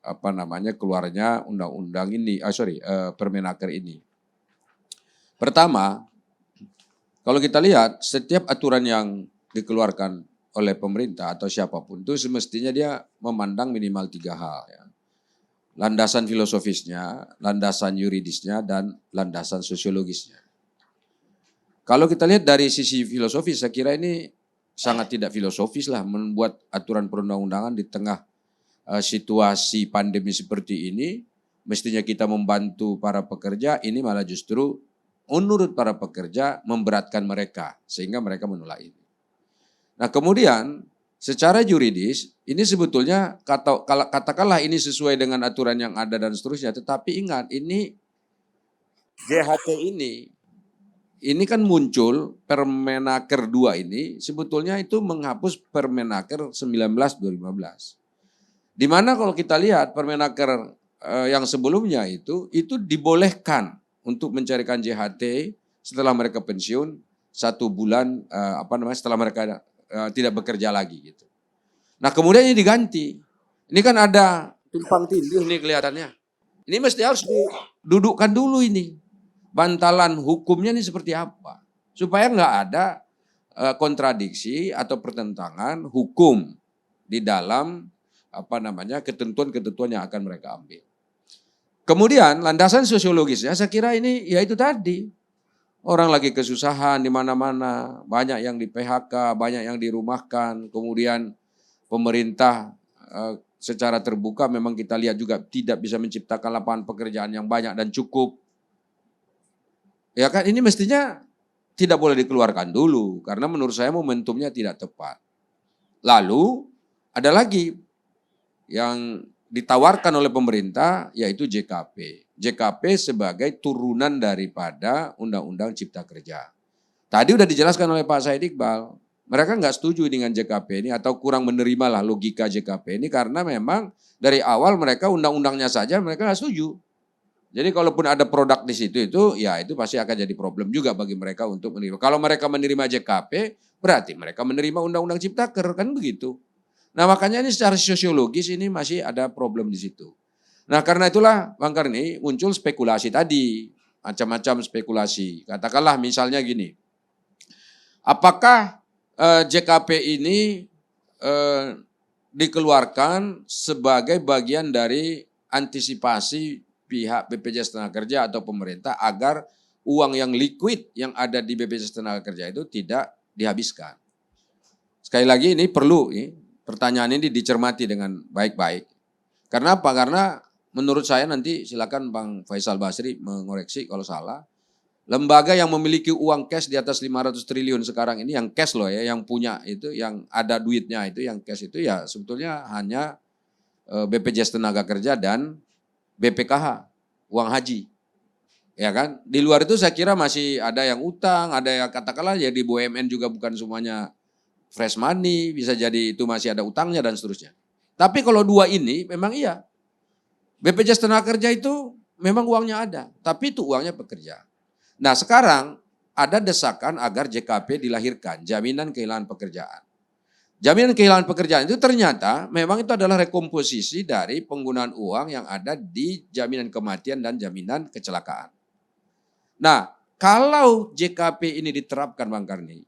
keluarnya undang-undang ini, Permenaker ini. Pertama, kalau kita lihat setiap aturan yang dikeluarkan oleh pemerintah atau siapapun itu semestinya dia memandang minimal 3 hal. Ya. Landasan filosofisnya, landasan yuridisnya, dan landasan sosiologisnya. Kalau kita lihat dari sisi filosofis, saya kira ini sangat tidak filosofis lah membuat aturan perundang-undangan di tengah situasi pandemi seperti ini. Mestinya kita membantu para pekerja, ini malah justru menurut para pekerja memberatkan mereka sehingga mereka menolak ini. Nah kemudian secara yuridis ini sebetulnya katakanlah ini sesuai dengan aturan yang ada dan seterusnya, tetapi ingat ini JHT ini kan muncul Permenaker 2 ini sebetulnya itu menghapus Permenaker 19/2015. Di mana kalau kita lihat Permenaker yang sebelumnya itu dibolehkan untuk mencarikan JHT setelah mereka pensiun 1 bulan setelah mereka tidak bekerja lagi gitu. Nah kemudian ini diganti. Ini kan ada tumpang tindih nih kelihatannya. Ini mesti harus didudukkan dulu ini. Bantalan hukumnya ini seperti apa. Supaya nggak ada kontradiksi atau pertentangan hukum di dalam ketentuan-ketentuan yang akan mereka ambil. Kemudian landasan sosiologisnya saya kira ini ya itu tadi. Orang lagi kesusahan di mana-mana, banyak yang di PHK, banyak yang dirumahkan, kemudian pemerintah secara terbuka memang kita lihat juga tidak bisa menciptakan lapangan pekerjaan yang banyak dan cukup. Ya kan ini mestinya tidak boleh dikeluarkan dulu karena menurut saya momentumnya tidak tepat. Lalu ada lagi yang ditawarkan oleh pemerintah yaitu JKP. JKP sebagai turunan daripada Undang-Undang Cipta Kerja. Tadi udah dijelaskan oleh Pak Said Iqbal, mereka nggak setuju dengan JKP ini atau kurang menerima lah logika JKP ini karena memang dari awal mereka undang-undangnya saja mereka nggak setuju. Jadi kalaupun ada produk di situ itu pasti akan jadi problem juga bagi mereka untuk menerima. Kalau mereka menerima JKP berarti mereka menerima Undang-Undang Cipta Kerja kan begitu. Nah makanya ini secara sosiologis ini masih ada problem di situ. Nah karena itulah Bang Karni muncul spekulasi tadi, macam-macam spekulasi. Katakanlah misalnya gini, apakah JKP ini dikeluarkan sebagai bagian dari antisipasi pihak BPJS Tenaga Kerja atau pemerintah agar uang yang liquid yang ada di BPJS Tenaga Kerja itu tidak dihabiskan. Sekali lagi ini perlu pertanyaan ini dicermati dengan baik-baik. Karena apa? Karena menurut saya nanti silakan Bang Faisal Basri mengoreksi kalau salah. Lembaga yang memiliki uang cash di atas 500 triliun sekarang ini yang cash loh ya, yang punya itu, yang ada duitnya itu, yang cash itu ya sebetulnya hanya BPJS Tenaga Kerja dan BPKH, uang haji. Ya kan? Di luar itu saya kira masih ada yang utang, ada yang katakanlah ya di BUMN juga bukan semuanya fresh money, bisa jadi itu masih ada utangnya dan seterusnya. Tapi kalau dua ini memang iya. BPJS Tenaga Kerja itu memang uangnya ada, tapi itu uangnya pekerja. Nah sekarang ada desakan agar JKP dilahirkan, jaminan kehilangan pekerjaan. Jaminan kehilangan pekerjaan itu ternyata memang itu adalah rekomposisi dari penggunaan uang yang ada di jaminan kematian dan jaminan kecelakaan. Nah kalau JKP ini diterapkan Bang Karni,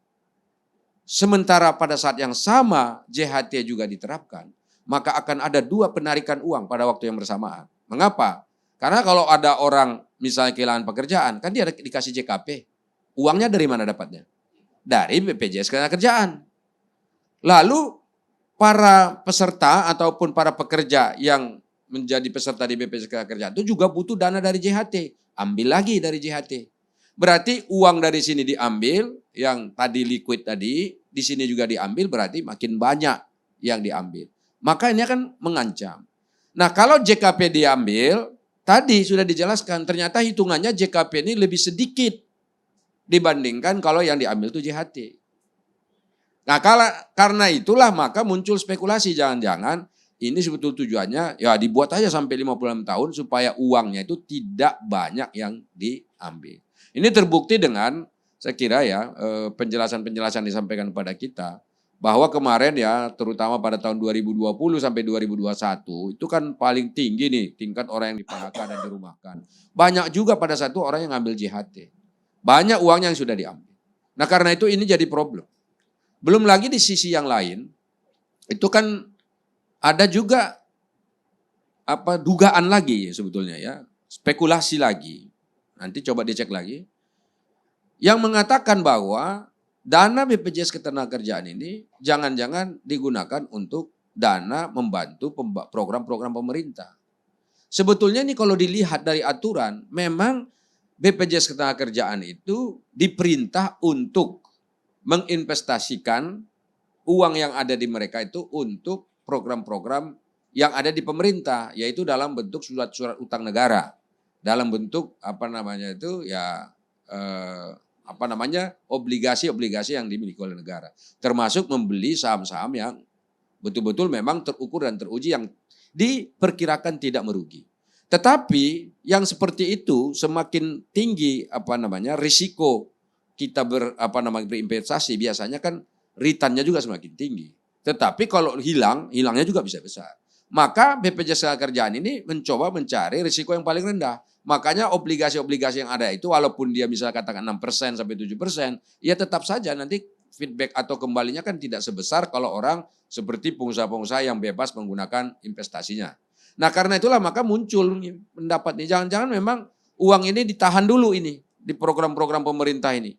sementara pada saat yang sama JHT juga diterapkan, maka akan ada dua penarikan uang pada waktu yang bersamaan. Mengapa? Karena kalau ada orang misalnya kehilangan pekerjaan, kan dia dikasih JKP. Uangnya dari mana dapatnya? Dari BPJS Ketenagakerjaan. Lalu para peserta ataupun para pekerja yang menjadi peserta di BPJS Ketenagakerjaan itu juga butuh dana dari JHT. Ambil lagi dari JHT. Berarti uang dari sini diambil, yang tadi liquid tadi, di sini juga diambil, berarti makin banyak yang diambil. Maka ini akan mengancam. Nah kalau JKP diambil, tadi sudah dijelaskan, ternyata hitungannya JKP ini lebih sedikit dibandingkan kalau yang diambil itu JHT. Nah karena itulah maka muncul spekulasi, jangan-jangan ini sebetulnya tujuannya ya dibuat aja sampai 56 tahun supaya uangnya itu tidak banyak yang diambil. Ini terbukti dengan saya kira ya penjelasan-penjelasan disampaikan kepada kita bahwa kemarin ya terutama pada tahun 2020 sampai 2021 itu kan paling tinggi nih tingkat orang yang di-PHK dan dirumahkan. Banyak juga pada satu orang yang ngambil JHT. Banyak uangnya yang sudah diambil. Nah karena itu ini jadi problem. Belum lagi di sisi yang lain itu kan ada juga dugaan lagi sebetulnya ya, spekulasi lagi. Nanti coba dicek lagi. Yang mengatakan bahwa dana BPJS Ketenagakerjaan ini jangan-jangan digunakan untuk dana membantu program-program pemerintah. Sebetulnya ini kalau dilihat dari aturan, memang BPJS Ketenagakerjaan itu diperintah untuk menginvestasikan uang yang ada di mereka itu untuk program-program yang ada di pemerintah, yaitu dalam bentuk surat-surat utang negara. Dalam bentuk obligasi-obligasi yang dimiliki oleh negara. Termasuk membeli saham-saham yang betul-betul memang terukur dan teruji yang diperkirakan tidak merugi. Tetapi yang seperti itu semakin tinggi risiko kita berinvestasi, biasanya kan returnnya juga semakin tinggi. Tetapi kalau hilangnya juga bisa besar. Maka BPJS Ketenagakerjaan ini mencoba mencari risiko yang paling rendah. Makanya obligasi-obligasi yang ada itu walaupun dia bisa katakan 6% sampai 7%, ya tetap saja nanti feedback atau kembalinya kan tidak sebesar kalau orang seperti pengusaha-pengusaha yang bebas menggunakan investasinya. Nah karena itulah maka muncul pendapat ini, jangan-jangan memang uang ini ditahan dulu ini di program-program pemerintah ini.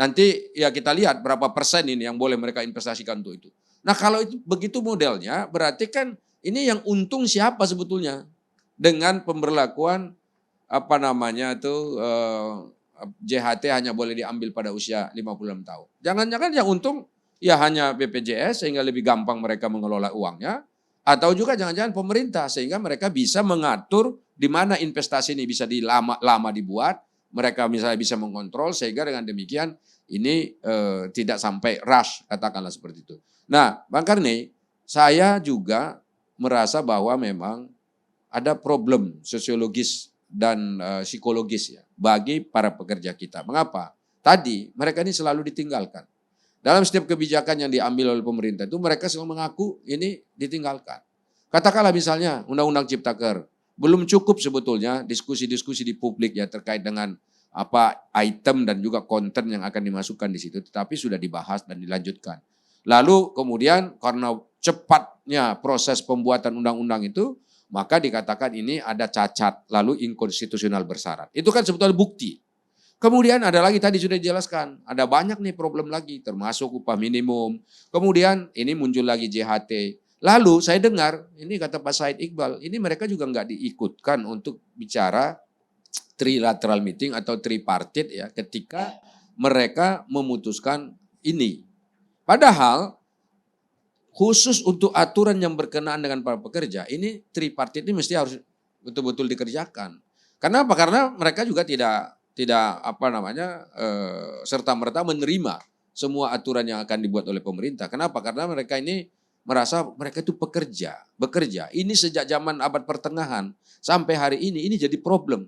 Nanti ya kita lihat berapa persen ini yang boleh mereka investasikan untuk itu. Nah kalau itu begitu modelnya berarti kan ini yang untung siapa sebetulnya dengan pemberlakuan JHT hanya boleh diambil pada usia 56 tahun. Jangan-jangan yang untung ya hanya BPJS sehingga lebih gampang mereka mengelola uangnya, atau juga jangan-jangan pemerintah sehingga mereka bisa mengatur di mana investasi ini bisa lama dibuat, mereka misalnya bisa mengontrol sehingga dengan demikian ini tidak sampai rush, katakanlah seperti itu. Nah, Bang Karni, saya juga merasa bahwa memang ada problem sosiologis dan psikologis ya bagi para pekerja kita. Mengapa? Tadi mereka ini selalu ditinggalkan. Dalam setiap kebijakan yang diambil oleh pemerintah itu mereka selalu mengaku ini ditinggalkan. Katakanlah misalnya Undang-Undang Ciptaker, belum cukup sebetulnya diskusi-diskusi di publik ya terkait dengan item dan juga konten yang akan dimasukkan di situ, tetapi sudah dibahas dan dilanjutkan. Lalu kemudian karena cepatnya proses pembuatan undang-undang itu, maka dikatakan ini ada cacat, lalu inkonstitusional bersyarat. Itu kan sebetulnya bukti. Kemudian ada lagi tadi sudah dijelaskan, ada banyak nih problem lagi, termasuk upah minimum. Kemudian ini muncul lagi JHT. Lalu saya dengar, ini kata Pak Said Iqbal, ini mereka juga nggak diikutkan untuk bicara trilateral meeting atau tripartit ya, ketika mereka memutuskan ini. Padahal khusus untuk aturan yang berkenaan dengan para pekerja, ini tripartit ini mesti harus betul-betul dikerjakan. Kenapa? Karena mereka juga tidak serta-merta menerima semua aturan yang akan dibuat oleh pemerintah. Kenapa? Karena mereka ini merasa mereka itu bekerja. Ini sejak zaman abad pertengahan sampai hari ini jadi problem.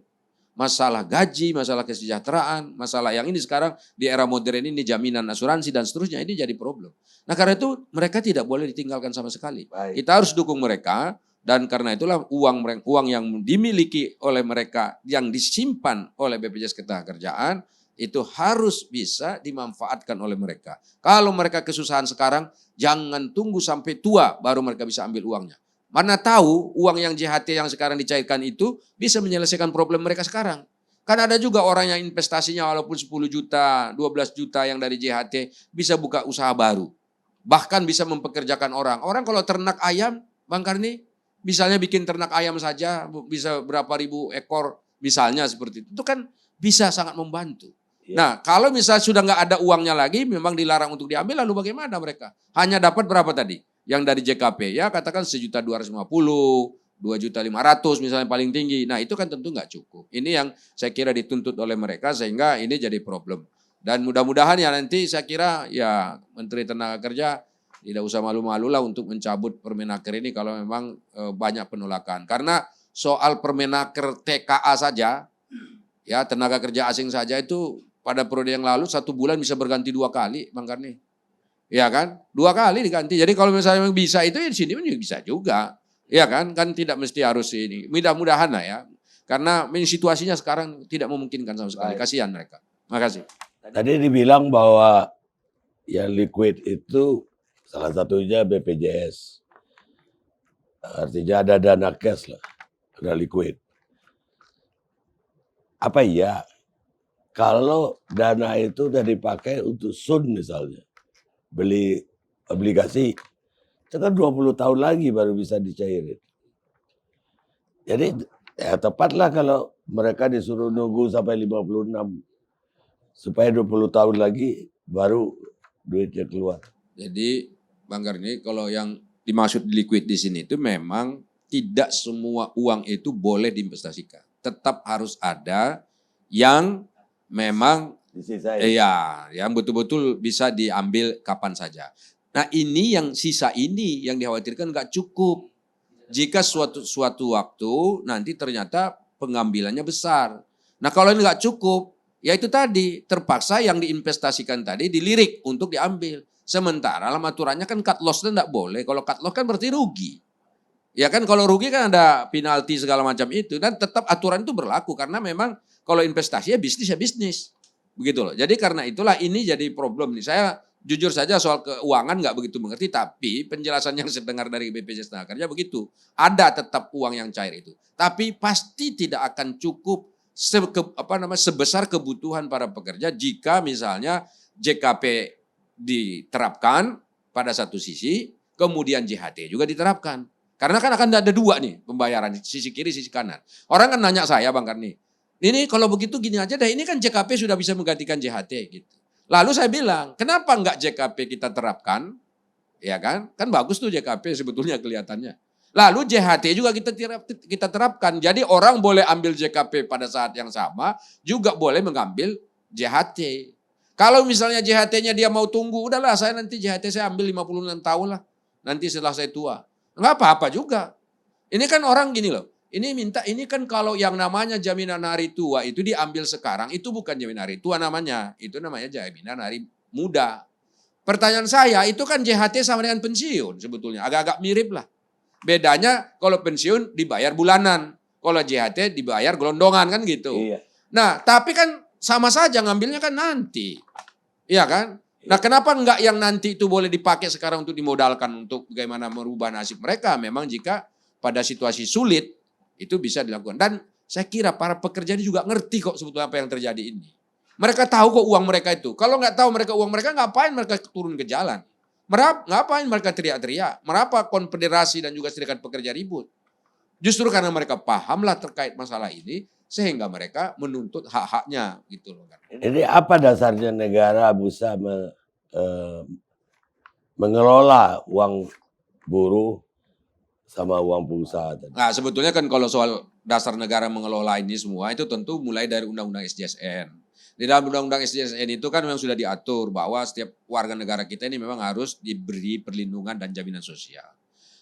Masalah gaji, masalah kesejahteraan, masalah yang ini sekarang di era modern ini jaminan asuransi dan seterusnya ini jadi problem. Nah karena itu mereka tidak boleh ditinggalkan sama sekali. Baik. Kita harus dukung mereka dan karena itulah uang yang dimiliki oleh mereka yang disimpan oleh BPJS Ketenagakerjaan itu harus bisa dimanfaatkan oleh mereka. Kalau mereka kesusahan sekarang jangan tunggu sampai tua baru mereka bisa ambil uangnya. Mana tahu uang yang JHT yang sekarang dicairkan itu bisa menyelesaikan problem mereka sekarang. Kan ada juga orang yang investasinya walaupun 10 juta, 12 juta yang dari JHT bisa buka usaha baru. Bahkan bisa mempekerjakan orang. Orang kalau ternak ayam, Bang Karni, misalnya bikin ternak ayam saja bisa berapa ribu ekor misalnya seperti itu. Itu kan bisa sangat membantu. Iya. Nah kalau misalnya sudah nggak ada uangnya lagi memang dilarang untuk diambil lalu bagaimana mereka? Hanya dapat berapa tadi? Yang dari JKP ya katakan 1.250.000, 2.500.000 misalnya paling tinggi. Nah itu kan tentu nggak cukup. Ini yang saya kira dituntut oleh mereka sehingga ini jadi problem. Dan mudah-mudahan ya nanti saya kira ya Menteri Tenaga Kerja tidak usah malu-malu lah untuk mencabut Permenaker ini kalau memang banyak penolakan. Karena soal Permenaker TKA saja, ya tenaga kerja asing saja itu pada periode yang lalu 1 bulan bisa berganti 2 kali, Bang Karni. Ya kan? 2 kali diganti. Jadi kalau misalnya bisa itu ya di sini pun bisa juga. Ya kan? Kan tidak mesti harus ini. Mudah-mudahan lah ya. Karena situasinya sekarang tidak memungkinkan sama sekali. Baik. Kasihan mereka. Makasih. Tadi dibilang bahwa yang liquid itu salah satunya BPJS. Artinya ada dana cash lah, ada liquid. Apa iya kalau dana itu udah dipakai untuk sun misalnya, beli obligasi, itu kan 20 tahun lagi baru bisa dicairin. Jadi ya tepatlah kalau mereka disuruh nunggu sampai 56 supaya 20 tahun lagi baru duitnya keluar. Jadi Bang Karni kalau yang dimaksud liquid di sini itu memang tidak semua uang itu boleh diinvestasikan. Tetap harus ada yang memang Disisain. yang betul-betul bisa diambil kapan saja. Nah ini yang sisa ini yang dikhawatirkan nggak cukup. Jika suatu waktu nanti ternyata pengambilannya besar. Nah kalau ini nggak cukup, ya itu tadi terpaksa yang diinvestasikan tadi dilirik untuk diambil. Sementara dalam aturannya kan cut loss-nya enggak boleh. Kalau cut loss kan berarti rugi. Ya kan kalau rugi kan ada penalti segala macam itu. Dan tetap aturan itu berlaku. Karena memang kalau investasi ya bisnis. Begitu loh. Jadi karena itulah ini jadi problem nih. Saya jujur saja soal keuangan nggak begitu mengerti. Tapi penjelasan yang saya dengar dari BPJS Tenaga Kerja begitu. Ada tetap uang yang cair itu. Tapi pasti tidak akan cukup sebesar kebutuhan para pekerja jika misalnya JKP diterapkan pada satu sisi, kemudian JHT juga diterapkan. Karena kan akan ada 2 nih pembayaran, sisi kiri, sisi kanan. Orang kan nanya saya Bang Karni, ini kalau begitu gini aja deh, ini kan JKP sudah bisa menggantikan JHT gitu. Lalu saya bilang, kenapa enggak JKP kita terapkan? Ya kan bagus tuh JKP sebetulnya kelihatannya. Lalu JHT juga kita terapkan. Jadi orang boleh ambil JKP pada saat yang sama, juga boleh mengambil JHT. Kalau misalnya JHT-nya dia mau tunggu, udahlah saya nanti JHT saya ambil 56 tahun lah. Nanti setelah saya tua. Enggak apa-apa juga. Ini kan orang gini loh. Ini kan kalau yang namanya jaminan hari tua itu diambil sekarang, itu bukan jaminan hari tua namanya. Itu namanya jaminan hari muda. Pertanyaan saya, itu kan JHT sama dengan pensiun sebetulnya. Agak-agak mirip lah. Bedanya kalau pensiun dibayar bulanan. Kalau JHT dibayar gelondongan kan gitu. Iya. Nah tapi kan sama saja ngambilnya kan nanti. Iya kan? Nah kenapa enggak yang nanti itu boleh dipakai sekarang untuk dimodalkan untuk bagaimana merubah nasib mereka. Memang jika pada situasi sulit itu bisa dilakukan. Dan saya kira para pekerja ini juga ngerti kok sebetulnya apa yang terjadi ini. Mereka tahu kok uang mereka itu. Kalau nggak tahu uang mereka ngapain mereka turun ke jalan. Ngapain mereka teriak-teriak. Mengapa konfederasi dan juga serikat pekerja ribut. Justru karena mereka pahamlah terkait masalah ini. Sehingga mereka menuntut hak-haknya gitu loh. Ini apa dasarnya negara bisa mengelola uang buruh sama uang pengusaha tadi? Nah sebetulnya kan kalau soal dasar negara mengelola ini semua itu tentu mulai dari Undang-Undang SJSN. Di dalam Undang-Undang SJSN itu kan memang sudah diatur bahwa setiap warga negara kita ini memang harus diberi perlindungan dan jaminan sosial.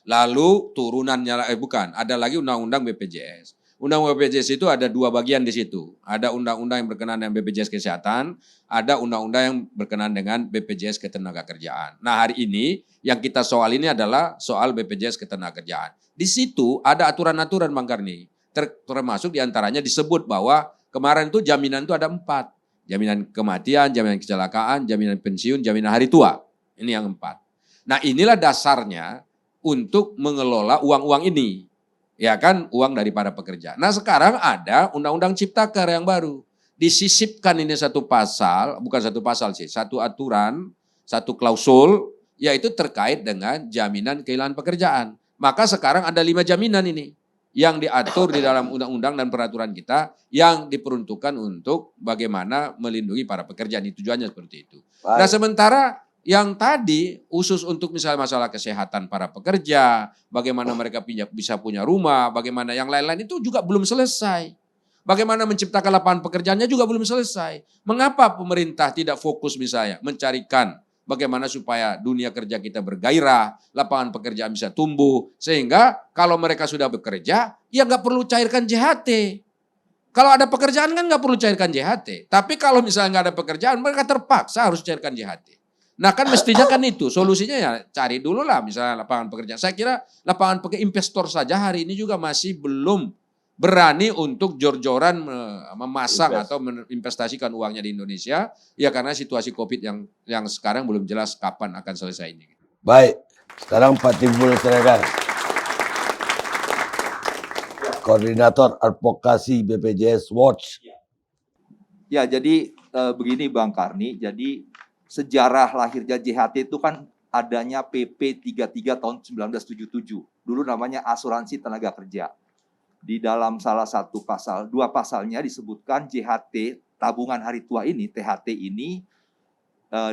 Lalu turunannya, bukan, ada lagi Undang-Undang BPJS. Undang-Undang BPJS itu ada dua bagian di situ. Ada undang-undang yang berkenaan dengan BPJS Kesehatan, ada undang-undang yang berkenaan dengan BPJS Ketenagakerjaan. Nah, hari ini yang kita soal ini adalah soal BPJS Ketenagakerjaan. Di situ ada aturan-aturan, Bang Karni. Termasuk diantaranya disebut bahwa kemarin itu jaminan itu ada 4. Jaminan kematian, jaminan kecelakaan, jaminan pensiun, jaminan hari tua. Ini yang 4. Nah, inilah dasarnya untuk mengelola uang-uang ini. Ya kan, uang dari para pekerja. Nah, sekarang ada Undang-Undang Ciptaker yang baru. Disisipkan ini satu pasal, bukan satu pasal sih, satu aturan, satu klausul, yaitu terkait dengan jaminan kehilangan pekerjaan. Maka sekarang ada 5 jaminan ini yang diatur di dalam undang-undang dan peraturan kita yang diperuntukkan untuk bagaimana melindungi para pekerja. Ini tujuannya seperti itu. Nah, sementara yang tadi khusus untuk misalnya masalah kesehatan para pekerja, bagaimana mereka bisa punya rumah, bagaimana yang lain-lain itu juga belum selesai. Bagaimana menciptakan lapangan pekerjaannya juga belum selesai. Mengapa pemerintah tidak fokus misalnya mencarikan bagaimana supaya dunia kerja kita bergairah, lapangan pekerjaan bisa tumbuh, sehingga kalau mereka sudah bekerja, ya nggak perlu cairkan JHT. Kalau ada pekerjaan kan nggak perlu cairkan JHT. Tapi kalau misalnya nggak ada pekerjaan, mereka terpaksa harus cairkan JHT. Nah kan mestinya kan itu, solusinya ya cari dulu lah misalnya lapangan pekerjaan. Saya kira lapangan pekerjaan investor saja hari ini juga masih belum berani untuk jor-joran memasang atau menginvestasikan uangnya di Indonesia. Ya karena situasi COVID yang sekarang belum jelas kapan akan selesai ini. Baik, sekarang Pak Timbul Siregar, Koordinator Advokasi BPJS Watch. Ya, jadi begini Bang Karni, jadi sejarah lahirnya JHT itu kan adanya PP 33 tahun 1977. Dulu namanya Asuransi Tenaga Kerja. Di dalam salah satu pasal, 2 pasalnya disebutkan JHT, tabungan hari tua ini, THT ini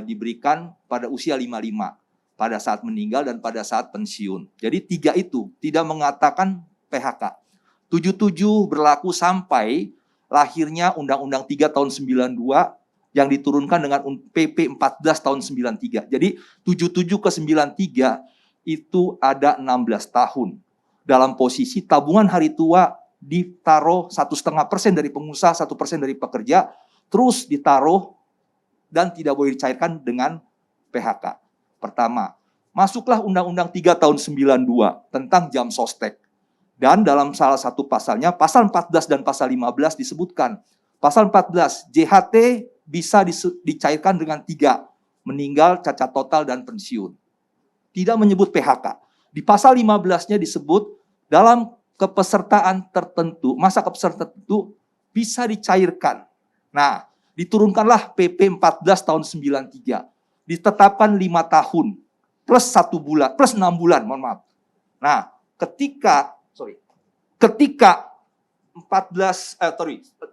diberikan pada usia 55, pada saat meninggal dan pada saat pensiun. Jadi 3 itu tidak mengatakan PHK. 77 berlaku sampai lahirnya Undang-Undang 3 tahun 92 yang diturunkan dengan PP 14 tahun 93. Jadi 77 ke 93 itu ada 16 tahun. Dalam posisi tabungan hari tua ditaruh 1,5% dari pengusaha, 1% dari pekerja, terus ditaruh dan tidak boleh dicairkan dengan PHK. Pertama, masuklah Undang-Undang 3 tahun 92 tentang jam sostek. Dan dalam salah satu pasalnya, pasal 14 dan pasal 15 disebutkan. Pasal 14, JHT bisa dicairkan dengan 3, meninggal, cacat total, dan pensiun. Tidak menyebut PHK. Di pasal 15-nya disebut dalam kepesertaan tertentu, masa kepesertaan tertentu bisa dicairkan. Nah, diturunkanlah PP 14 tahun 93. Ditetapkan 5 tahun plus 1 bulan, plus 6 bulan, mohon maaf. Nah, ketika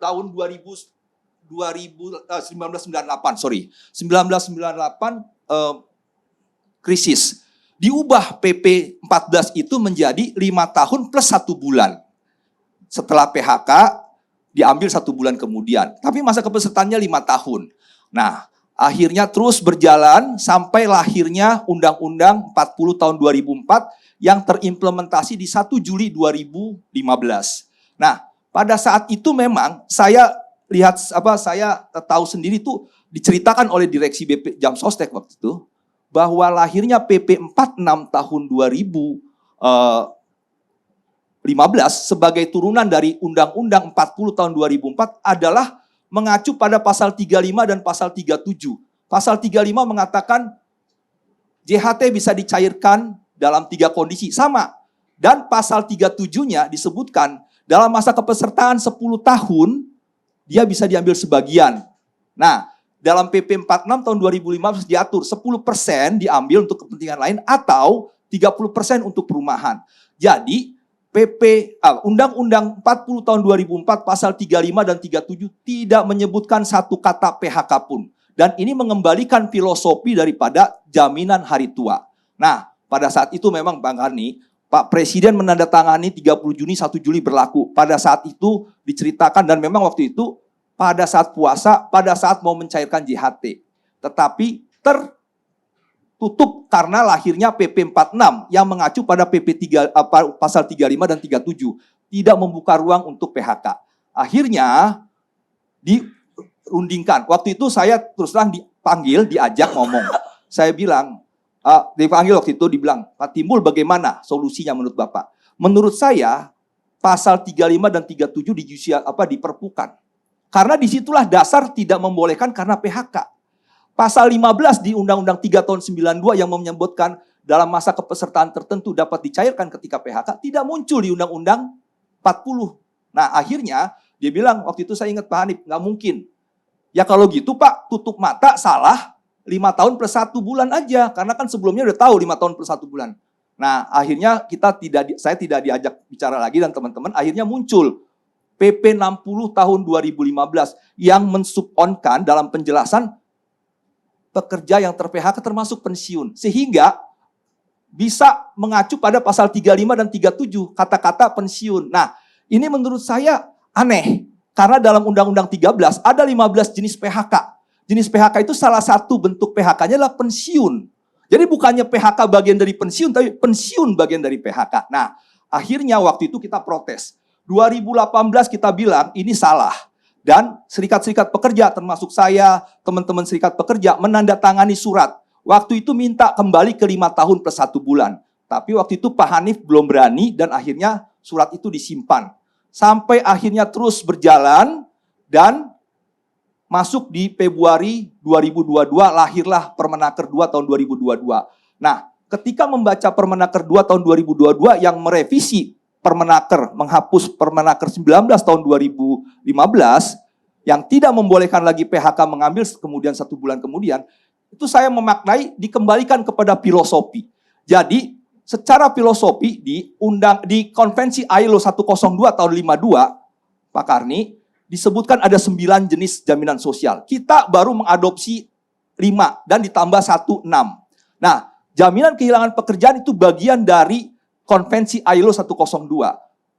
tahun 1998 krisis. Diubah PP 14 itu menjadi 5 tahun plus 1 bulan. Setelah PHK diambil 1 bulan kemudian. Tapi masa kepesertaannya 5 tahun. Nah, akhirnya terus berjalan sampai lahirnya Undang-Undang 40 tahun 2004 yang terimplementasi di 1 Juli 2015. Nah, pada saat itu memang saya tahu sendiri tuh diceritakan oleh direksi BP Jam Sostek waktu itu bahwa lahirnya PP 46 tahun 2015 sebagai turunan dari Undang-Undang 40 tahun 2004 adalah mengacu pada pasal 35 dan pasal 37. Pasal 35 mengatakan JHT bisa dicairkan dalam 3 kondisi sama. Dan pasal 37-nya disebutkan dalam masa kepesertaan 10 tahun dia bisa diambil sebagian. Nah, dalam PP 46 tahun 2015 diatur 10% diambil untuk kepentingan lain atau 30% untuk perumahan. Jadi Undang-Undang 40 tahun 2004 pasal 35 dan 37 tidak menyebutkan satu kata PHK pun. Dan ini mengembalikan filosofi daripada jaminan hari tua. Nah, pada saat itu memang Bang Karni, Pak Presiden menandatangani 30 Juni 1 Juli berlaku. Pada saat itu diceritakan dan memang waktu itu pada saat puasa, pada saat mau mencairkan JHT. Tetapi tertutup karena lahirnya PP 46 yang mengacu pada PP 3, pasal 35 dan 37. Tidak membuka ruang untuk PHK. Akhirnya dirundingkan. Waktu itu saya terus terang dipanggil, diajak ngomong. Saya bilang, dipanggil waktu itu dibilang, Pak Timbul bagaimana solusinya menurut Bapak? Menurut saya, pasal 35 dan 37 diperpukan. Karena disitulah dasar tidak membolehkan karena PHK. Pasal 15 di Undang-Undang 3 tahun 92 yang menyebutkan dalam masa kepesertaan tertentu dapat dicairkan ketika PHK, tidak muncul di Undang-Undang 40. Nah akhirnya dia bilang, waktu itu saya ingat Pak Hanif, nggak mungkin. Ya kalau gitu Pak, tutup mata salah, 5 tahun plus 1 bulan aja. Karena kan sebelumnya udah tahu 5 tahun plus 1 bulan. Nah akhirnya saya tidak diajak bicara lagi dan teman-teman akhirnya muncul PP 60 tahun 2015 yang mensubonkan dalam penjelasan pekerja yang ter-PHK termasuk pensiun. Sehingga bisa mengacu pada pasal 35 dan 37 kata-kata pensiun. Nah ini menurut saya aneh. Karena dalam Undang-Undang 13 ada 15 jenis PHK. Jenis PHK itu salah satu bentuk PHK-nya adalah pensiun. Jadi bukannya PHK bagian dari pensiun, tapi pensiun bagian dari PHK. Nah, akhirnya waktu itu kita protes. 2018 kita bilang ini salah. Dan serikat-serikat pekerja termasuk saya, teman-teman serikat pekerja menandatangani surat. Waktu itu minta kembali ke 5 tahun plus 1 bulan. Tapi waktu itu Pak Hanif belum berani dan akhirnya surat itu disimpan. Sampai akhirnya terus berjalan dan masuk di Februari 2022 lahirlah Permenaker 2 tahun 2022. Nah, ketika membaca Permenaker 2 tahun 2022 yang merevisi Permenaker, menghapus Permenaker 19 tahun 2015 yang tidak membolehkan lagi PHK mengambil kemudian 1 bulan kemudian, itu saya memaknai dikembalikan kepada filosofi. Jadi, secara filosofi di Konvensi ILO 102 tahun 52, Pak Karni, disebutkan ada 9 jenis jaminan sosial. Kita baru mengadopsi 5 dan ditambah 1, 6. Nah, jaminan kehilangan pekerjaan itu bagian dari Konvensi ILO 102.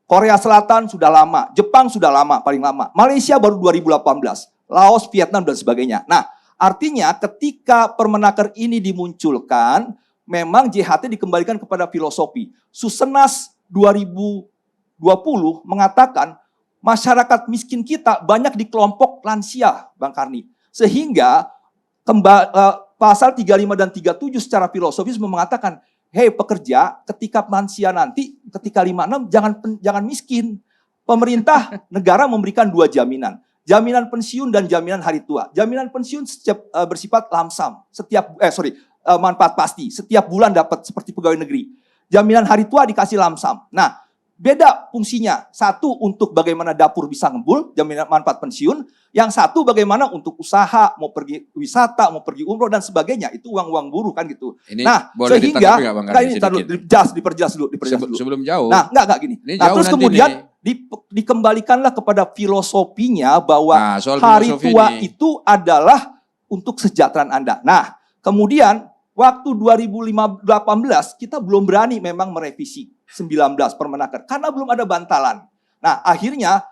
Korea Selatan sudah lama, Jepang sudah lama, paling lama. Malaysia baru 2018, Laos, Vietnam, dan sebagainya. Nah, artinya ketika Permenaker ini dimunculkan, memang JHT dikembalikan kepada filosofi. Susenas 2020 mengatakan masyarakat miskin kita banyak di kelompok lansia, Bang Karni. Sehingga pasal 35 dan 37 secara filosofis mengatakan, hei pekerja, ketika lansia nanti, ketika 56, jangan miskin. Pemerintah negara memberikan 2 jaminan. Jaminan pensiun dan jaminan hari tua. Jaminan pensiun bersifat lamsam. Manfaat pasti. Setiap bulan dapat seperti pegawai negeri. Jaminan hari tua dikasih lamsam. Nah, beda fungsinya. Satu untuk bagaimana dapur bisa ngembul, jaminan manfaat pensiun. Yang satu bagaimana untuk usaha, mau pergi wisata, mau pergi umroh dan sebagainya. Itu uang-uang buruh kan gitu. Ini nah, boleh sehingga ditanggapi nggak, Bang Karni, diperjelas dulu. Sebelum jauh. Nah, enggak gini. Nah, terus kemudian dikembalikanlah kepada filosofinya bahwa hari tua itu adalah untuk kesejahteraan Anda. Nah, kemudian waktu 2018 kita belum berani memang merevisi 19 Permenaker karena belum ada bantalan. Nah, akhirnya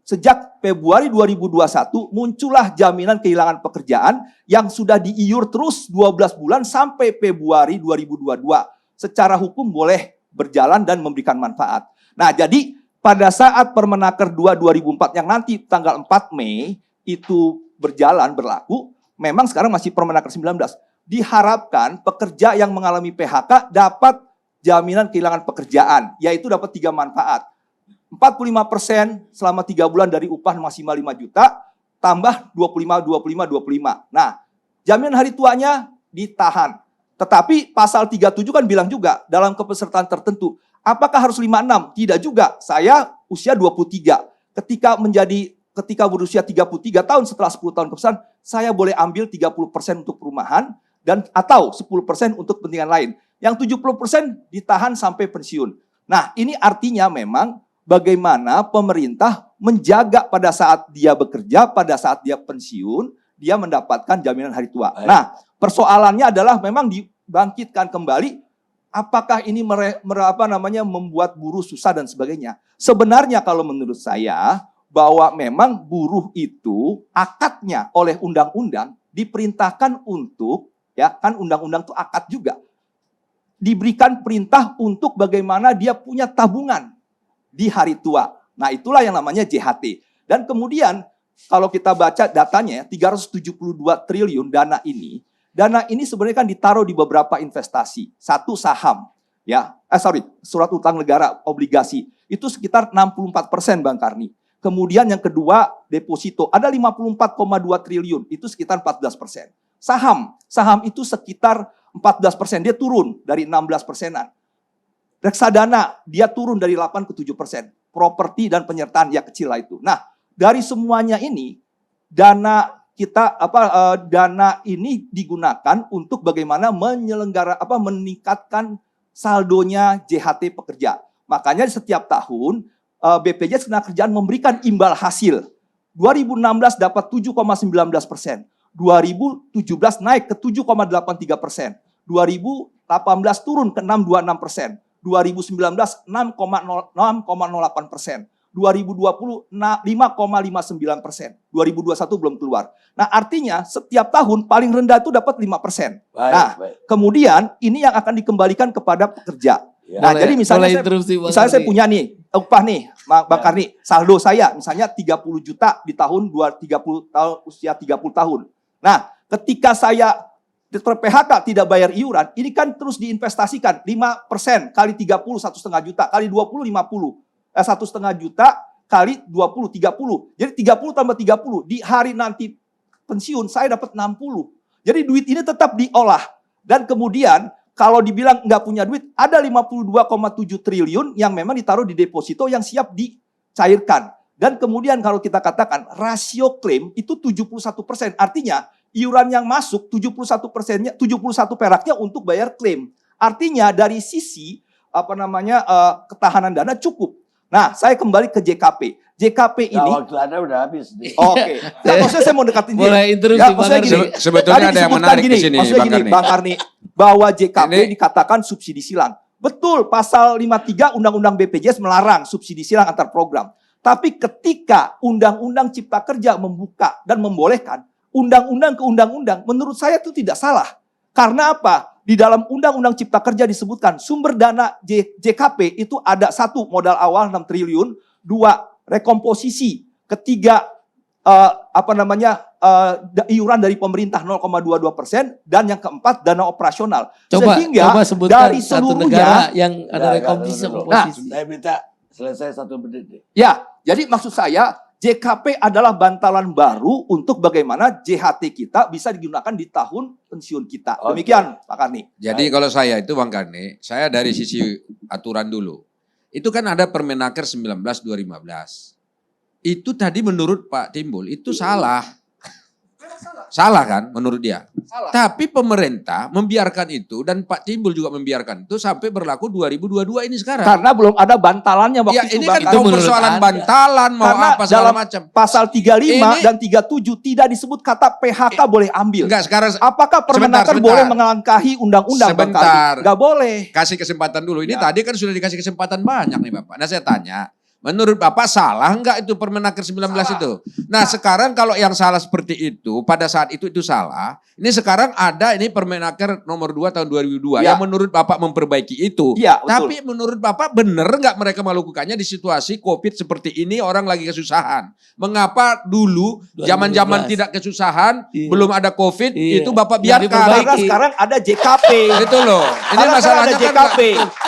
sejak Februari 2021 muncullah jaminan kehilangan pekerjaan yang sudah diiur terus 12 bulan sampai Februari 2022. Secara hukum boleh berjalan dan memberikan manfaat. Nah, jadi pada saat Permenaker 2 2004 yang nanti tanggal 4 Mei itu berlaku, memang sekarang masih Permenaker 19. Diharapkan pekerja yang mengalami PHK dapat jaminan kehilangan pekerjaan, yaitu dapat 3 manfaat. 45% selama 3 bulan dari upah maksimal 5 juta, tambah 25. Nah, jaminan hari tuanya ditahan. Tetapi pasal 37 kan bilang juga, dalam kepesertaan tertentu, apakah harus 56? Tidak juga. Saya usia 23. Ketika berusia 33 tahun setelah 10 tahun kepesertaan, saya boleh ambil 30% untuk perumahan dan atau 10% untuk kepentingan lain. Yang 70% ditahan sampai pensiun. Nah, ini artinya memang bagaimana pemerintah menjaga pada saat dia bekerja, pada saat dia pensiun, dia mendapatkan jaminan hari tua. Nah, persoalannya adalah memang dibangkitkan kembali. Apakah ini membuat buruh susah dan sebagainya? Sebenarnya kalau menurut saya, bahwa memang buruh itu akadnya oleh undang-undang diperintahkan untuk, ya kan undang-undang itu akad juga, diberikan perintah untuk bagaimana dia punya tabungan di hari tua. Nah, itulah yang namanya JHT. Dan kemudian kalau kita baca datanya 372 triliun dana ini sebenarnya kan ditaruh di beberapa investasi. Satu saham, ya, surat utang negara, obligasi. Itu sekitar 64% Bang Karni. Kemudian yang kedua deposito, ada 54,2 triliun, itu sekitar 14%. Saham itu sekitar 14%, dia turun dari 16%-an. Reksadana, dia turun dari 8 ke 7%. Properti dan penyertaan, ya kecil lah itu. Nah, dari semuanya ini, dana ini digunakan untuk bagaimana meningkatkan saldonya JHT pekerja. Makanya setiap tahun BPJS Ketenagakerjaan memberikan imbal hasil. 2016 dapat 7,19%. 2017 naik ke 7,83%. 2018 turun ke 6,26%. 2019 6,08%. 2020 5,59%. 2021 belum keluar. Nah, artinya setiap tahun paling rendah itu dapat 5%. Nah, kemudian ini yang akan dikembalikan kepada pekerja. Ya. Nah, jadi misalnya saya punya nih upah nih, Bang Karni, saldo saya misalnya 30 juta di tahun 30 tahun usia 30 tahun. Nah, ketika saya ter-PHK tidak bayar iuran, ini kan terus diinvestasikan 5% kali 30 1,5 juta kali 20 50. 1,5 juta kali 20 30. Jadi 30 tambah 30 di hari nanti pensiun saya dapat 60. Jadi duit ini tetap diolah dan kemudian kalau dibilang nggak punya duit, ada 52,7 triliun yang memang ditaruh di deposito yang siap dicairkan. Dan kemudian kalau kita katakan rasio klaim itu 71%. Artinya iuran yang masuk 71%-nya, 71 peraknya untuk bayar klaim. Artinya dari sisi ketahanan dana cukup. Nah, saya kembali ke JKP. JKP ini. Waktu Anda udah habis. Oke. Nah, maksudnya saya mau dekatin dia. Boleh interupsi, Ya, Bang maksudnya Karni. gini. Sebetulnya ada yang menarik di sini, Bang Karni. Bahwa JKP dikatakan subsidi silang. Betul, pasal 53 Undang-Undang BPJS melarang subsidi silang antar program. Tapi ketika Undang-Undang Cipta Kerja membuka dan membolehkan, undang-undang ke undang-undang, menurut saya itu tidak salah. Karena apa? Di dalam Undang-Undang Cipta Kerja disebutkan sumber dana JKP itu ada 1 modal awal 6 triliun, 2 rekomposisi, ketiga iuran dari pemerintah 0,22% dan yang keempat dana operasional. Coba sebutkan dari satu seluruhnya negara yang ada rekomposisi. Saya minta selesai 1 menit nih. Ya, jadi maksud saya JKP adalah bantalan baru untuk bagaimana JHT kita bisa digunakan di tahun pensiun kita. Demikian Pak Karni. Jadi kalau saya itu Bang Karni, saya dari sisi aturan dulu. Itu kan ada Permenaker 19/2015. Itu tadi menurut Pak Timbul itu salah. Salah kan menurut dia. Salah. Tapi pemerintah membiarkan itu dan Pak Timbul juga membiarkan itu sampai berlaku 2022 ini sekarang. Karena belum ada bantalannya waktu Ya itu. ini Bang kan Karni. mau persoalan bantalan mau Karena apa segala dalam macam. Pasal 35 Ini- dan 37 tidak disebut kata PHK boleh ambil. Enggak sekarang Apakah Permenaker sebentar. boleh melangkahi undang-undang Bang Karni? Sebentar. Nggak boleh. kasih kesempatan dulu. Ini Ya. tadi kan sudah dikasih kesempatan banyak nih Bapak. Nah saya tanya, menurut Bapak salah enggak itu Permenaker 19 itu? Nah sekarang kalau yang salah seperti itu, pada saat itu salah. Ini sekarang ada ini Permenaker nomor 2 tahun 2002 Ya. yang menurut Bapak memperbaiki itu. Iya, betul. Tapi menurut Bapak benar enggak mereka melakukannya di situasi COVID seperti ini orang lagi kesusahan? Mengapa dulu 2012. zaman-zaman tidak kesusahan, Iya. belum ada COVID, Iya. itu Bapak Nggak biarkan? Karena sekarang ada JKP. Itu loh. Ini Karena masalahnya ada kan JKP.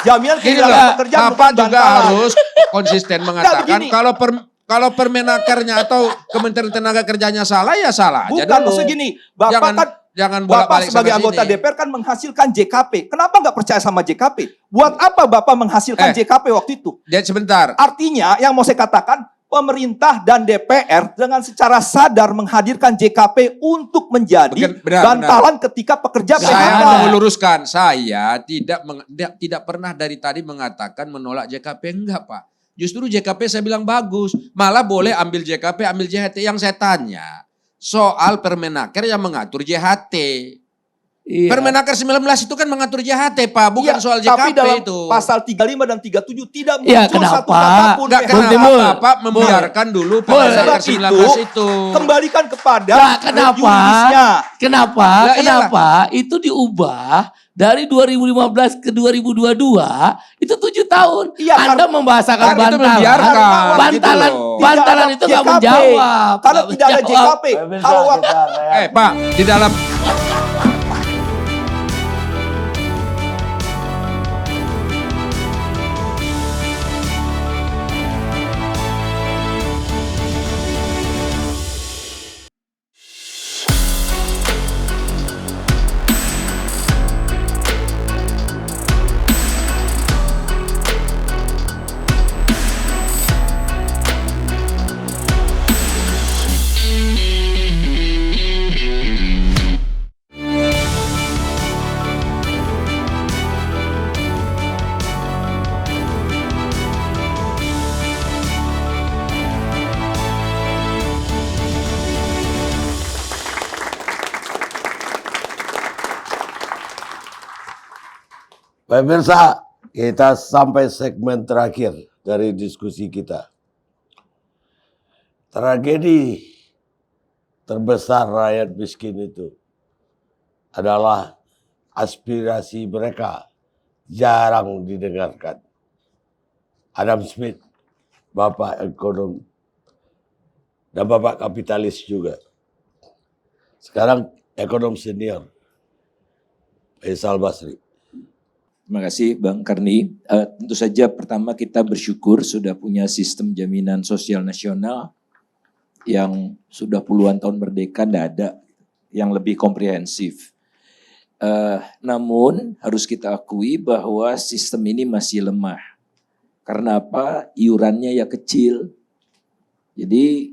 Jaminan Gini kehilangan loh, pekerjaan Bapak bukan juga bantalan. harus konsisten mengatakan begini. kalau Permenakernya atau Kementerian Tenaga Kerjanya salah ya salah aja Bukan, dulu. maksudnya gini, jangan bolak-balik Bapak sebagai sana anggota sini. DPR kan menghasilkan JKP. Kenapa nggak percaya sama JKP? Buat apa Bapak menghasilkan JKP waktu itu? Jadi sebentar. Artinya yang mau saya katakan, pemerintah dan DPR dengan secara sadar menghadirkan JKP untuk menjadi Benar. bantalan ketika pekerja Saya PHK. mau meluruskan, saya tidak pernah dari tadi mengatakan menolak JKP, enggak Pak. Justru JKP saya bilang bagus, malah boleh ambil JKP, ambil JHT. Yang saya tanya soal Permenaker yang mengatur JHT. Iya. Permenaker 19 itu kan mengatur JHT, Pak, bukan Iya, soal tapi JKP dalam itu. pasal 35 dan 37 tidak Iya, muncul satu kenapa? kata pun Enggak PHK. kenapa Bapak membiarkan dulu Permenaker 19 itu. Kembalikan kepada Nah, kenapa? yuridisnya. Kenapa? Lah, Kenapa? Itu diubah dari 2015 ke 2022 itu 7 tahun. Iya, Anda membahasakan Kan itu bantalan. membiarkan, Bantalan, gitu loh. bantalan Tidak itu ada nggak JKP. menjawab. Kalau Nggak tidak ada menjawab. JKP, kalau waktu Pak, di dalam Pemirsa, kita sampai segmen terakhir dari diskusi kita. Tragedi terbesar rakyat miskin itu adalah aspirasi mereka jarang didengarkan. Adam Smith, Bapak ekonom dan Bapak kapitalis juga. Sekarang ekonom senior, Faisal Basri. Terima kasih Bang Karni. Tentu saja pertama kita bersyukur sudah punya sistem jaminan sosial nasional yang sudah puluhan tahun merdeka, tidak ada yang lebih komprehensif. Namun harus kita akui bahwa sistem ini masih lemah. Karena apa? Iurannya ya kecil. Jadi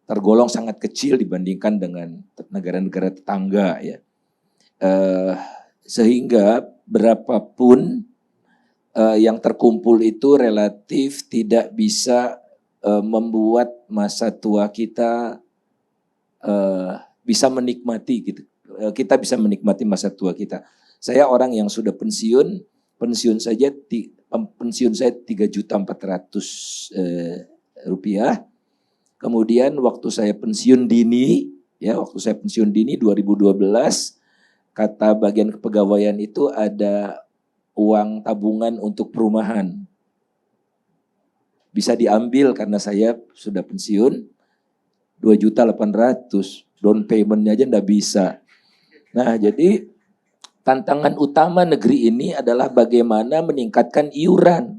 tergolong sangat kecil dibandingkan dengan negara-negara tetangga ya. Sehingga berapapun yang terkumpul itu relatif tidak bisa membuat masa tua kita bisa menikmati gitu. Kita bisa menikmati masa tua kita. Saya orang yang sudah pensiun saya 3.400.000 rupiah. Kemudian waktu saya pensiun dini 2012, kata bagian kepegawaian itu ada uang tabungan untuk perumahan. Bisa diambil karena saya sudah pensiun 2.800.000, down payment-nya aja enggak bisa. Nah, jadi tantangan utama negeri ini adalah bagaimana meningkatkan iuran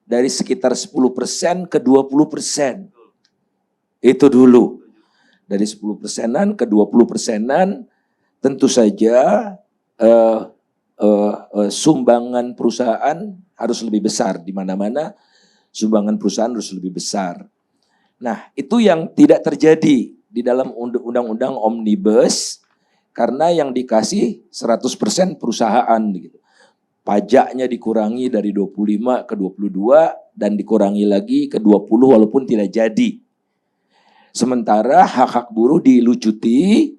dari sekitar 10% ke 20%. Itu dulu. Dari 10%-an ke 20%-an tentu saja sumbangan perusahaan harus lebih besar. Di mana-mana sumbangan perusahaan harus lebih besar. Nah, itu yang tidak terjadi di dalam undang-undang omnibus karena yang dikasih 100% perusahaan gitu. Pajaknya dikurangi dari 25 ke 22 dan dikurangi lagi ke 20 walaupun tidak jadi. Sementara hak-hak buruh dilucuti.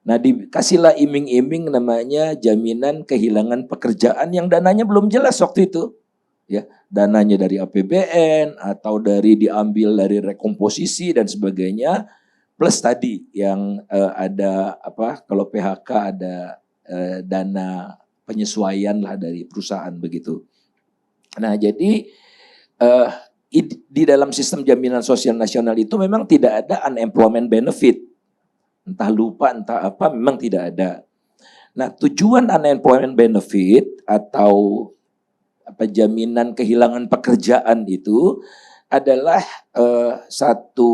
Nah, dikasihlah iming-iming namanya jaminan kehilangan pekerjaan yang dananya belum jelas waktu itu. Ya, dananya dari APBN atau diambil dari rekomposisi dan sebagainya. Plus tadi yang ada kalau PHK ada dana penyesuaian lah dari perusahaan begitu. Nah, jadi di dalam sistem jaminan sosial nasional itu memang tidak ada unemployment benefit. Entah lupa, entah apa, memang tidak ada. Nah, tujuan unemployment benefit atau jaminan kehilangan pekerjaan itu adalah satu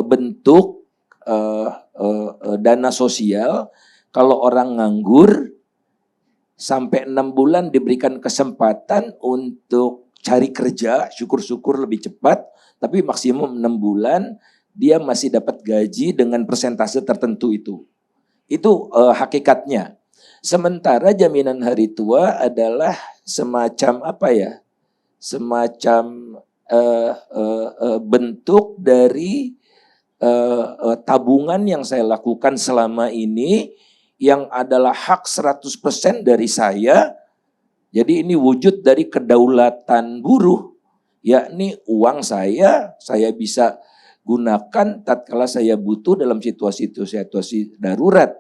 bentuk dana sosial kalau orang nganggur sampai 6 bulan diberikan kesempatan untuk cari kerja, syukur-syukur lebih cepat, tapi maksimum 6 bulan dia masih dapat gaji dengan persentase tertentu itu. Itu hakikatnya. Sementara jaminan hari tua adalah semacam semacam bentuk dari tabungan yang saya lakukan selama ini yang adalah hak 100% dari saya. Jadi ini wujud dari kedaulatan buruh, yakni uang saya bisa gunakan tatkala saya butuh dalam situasi darurat.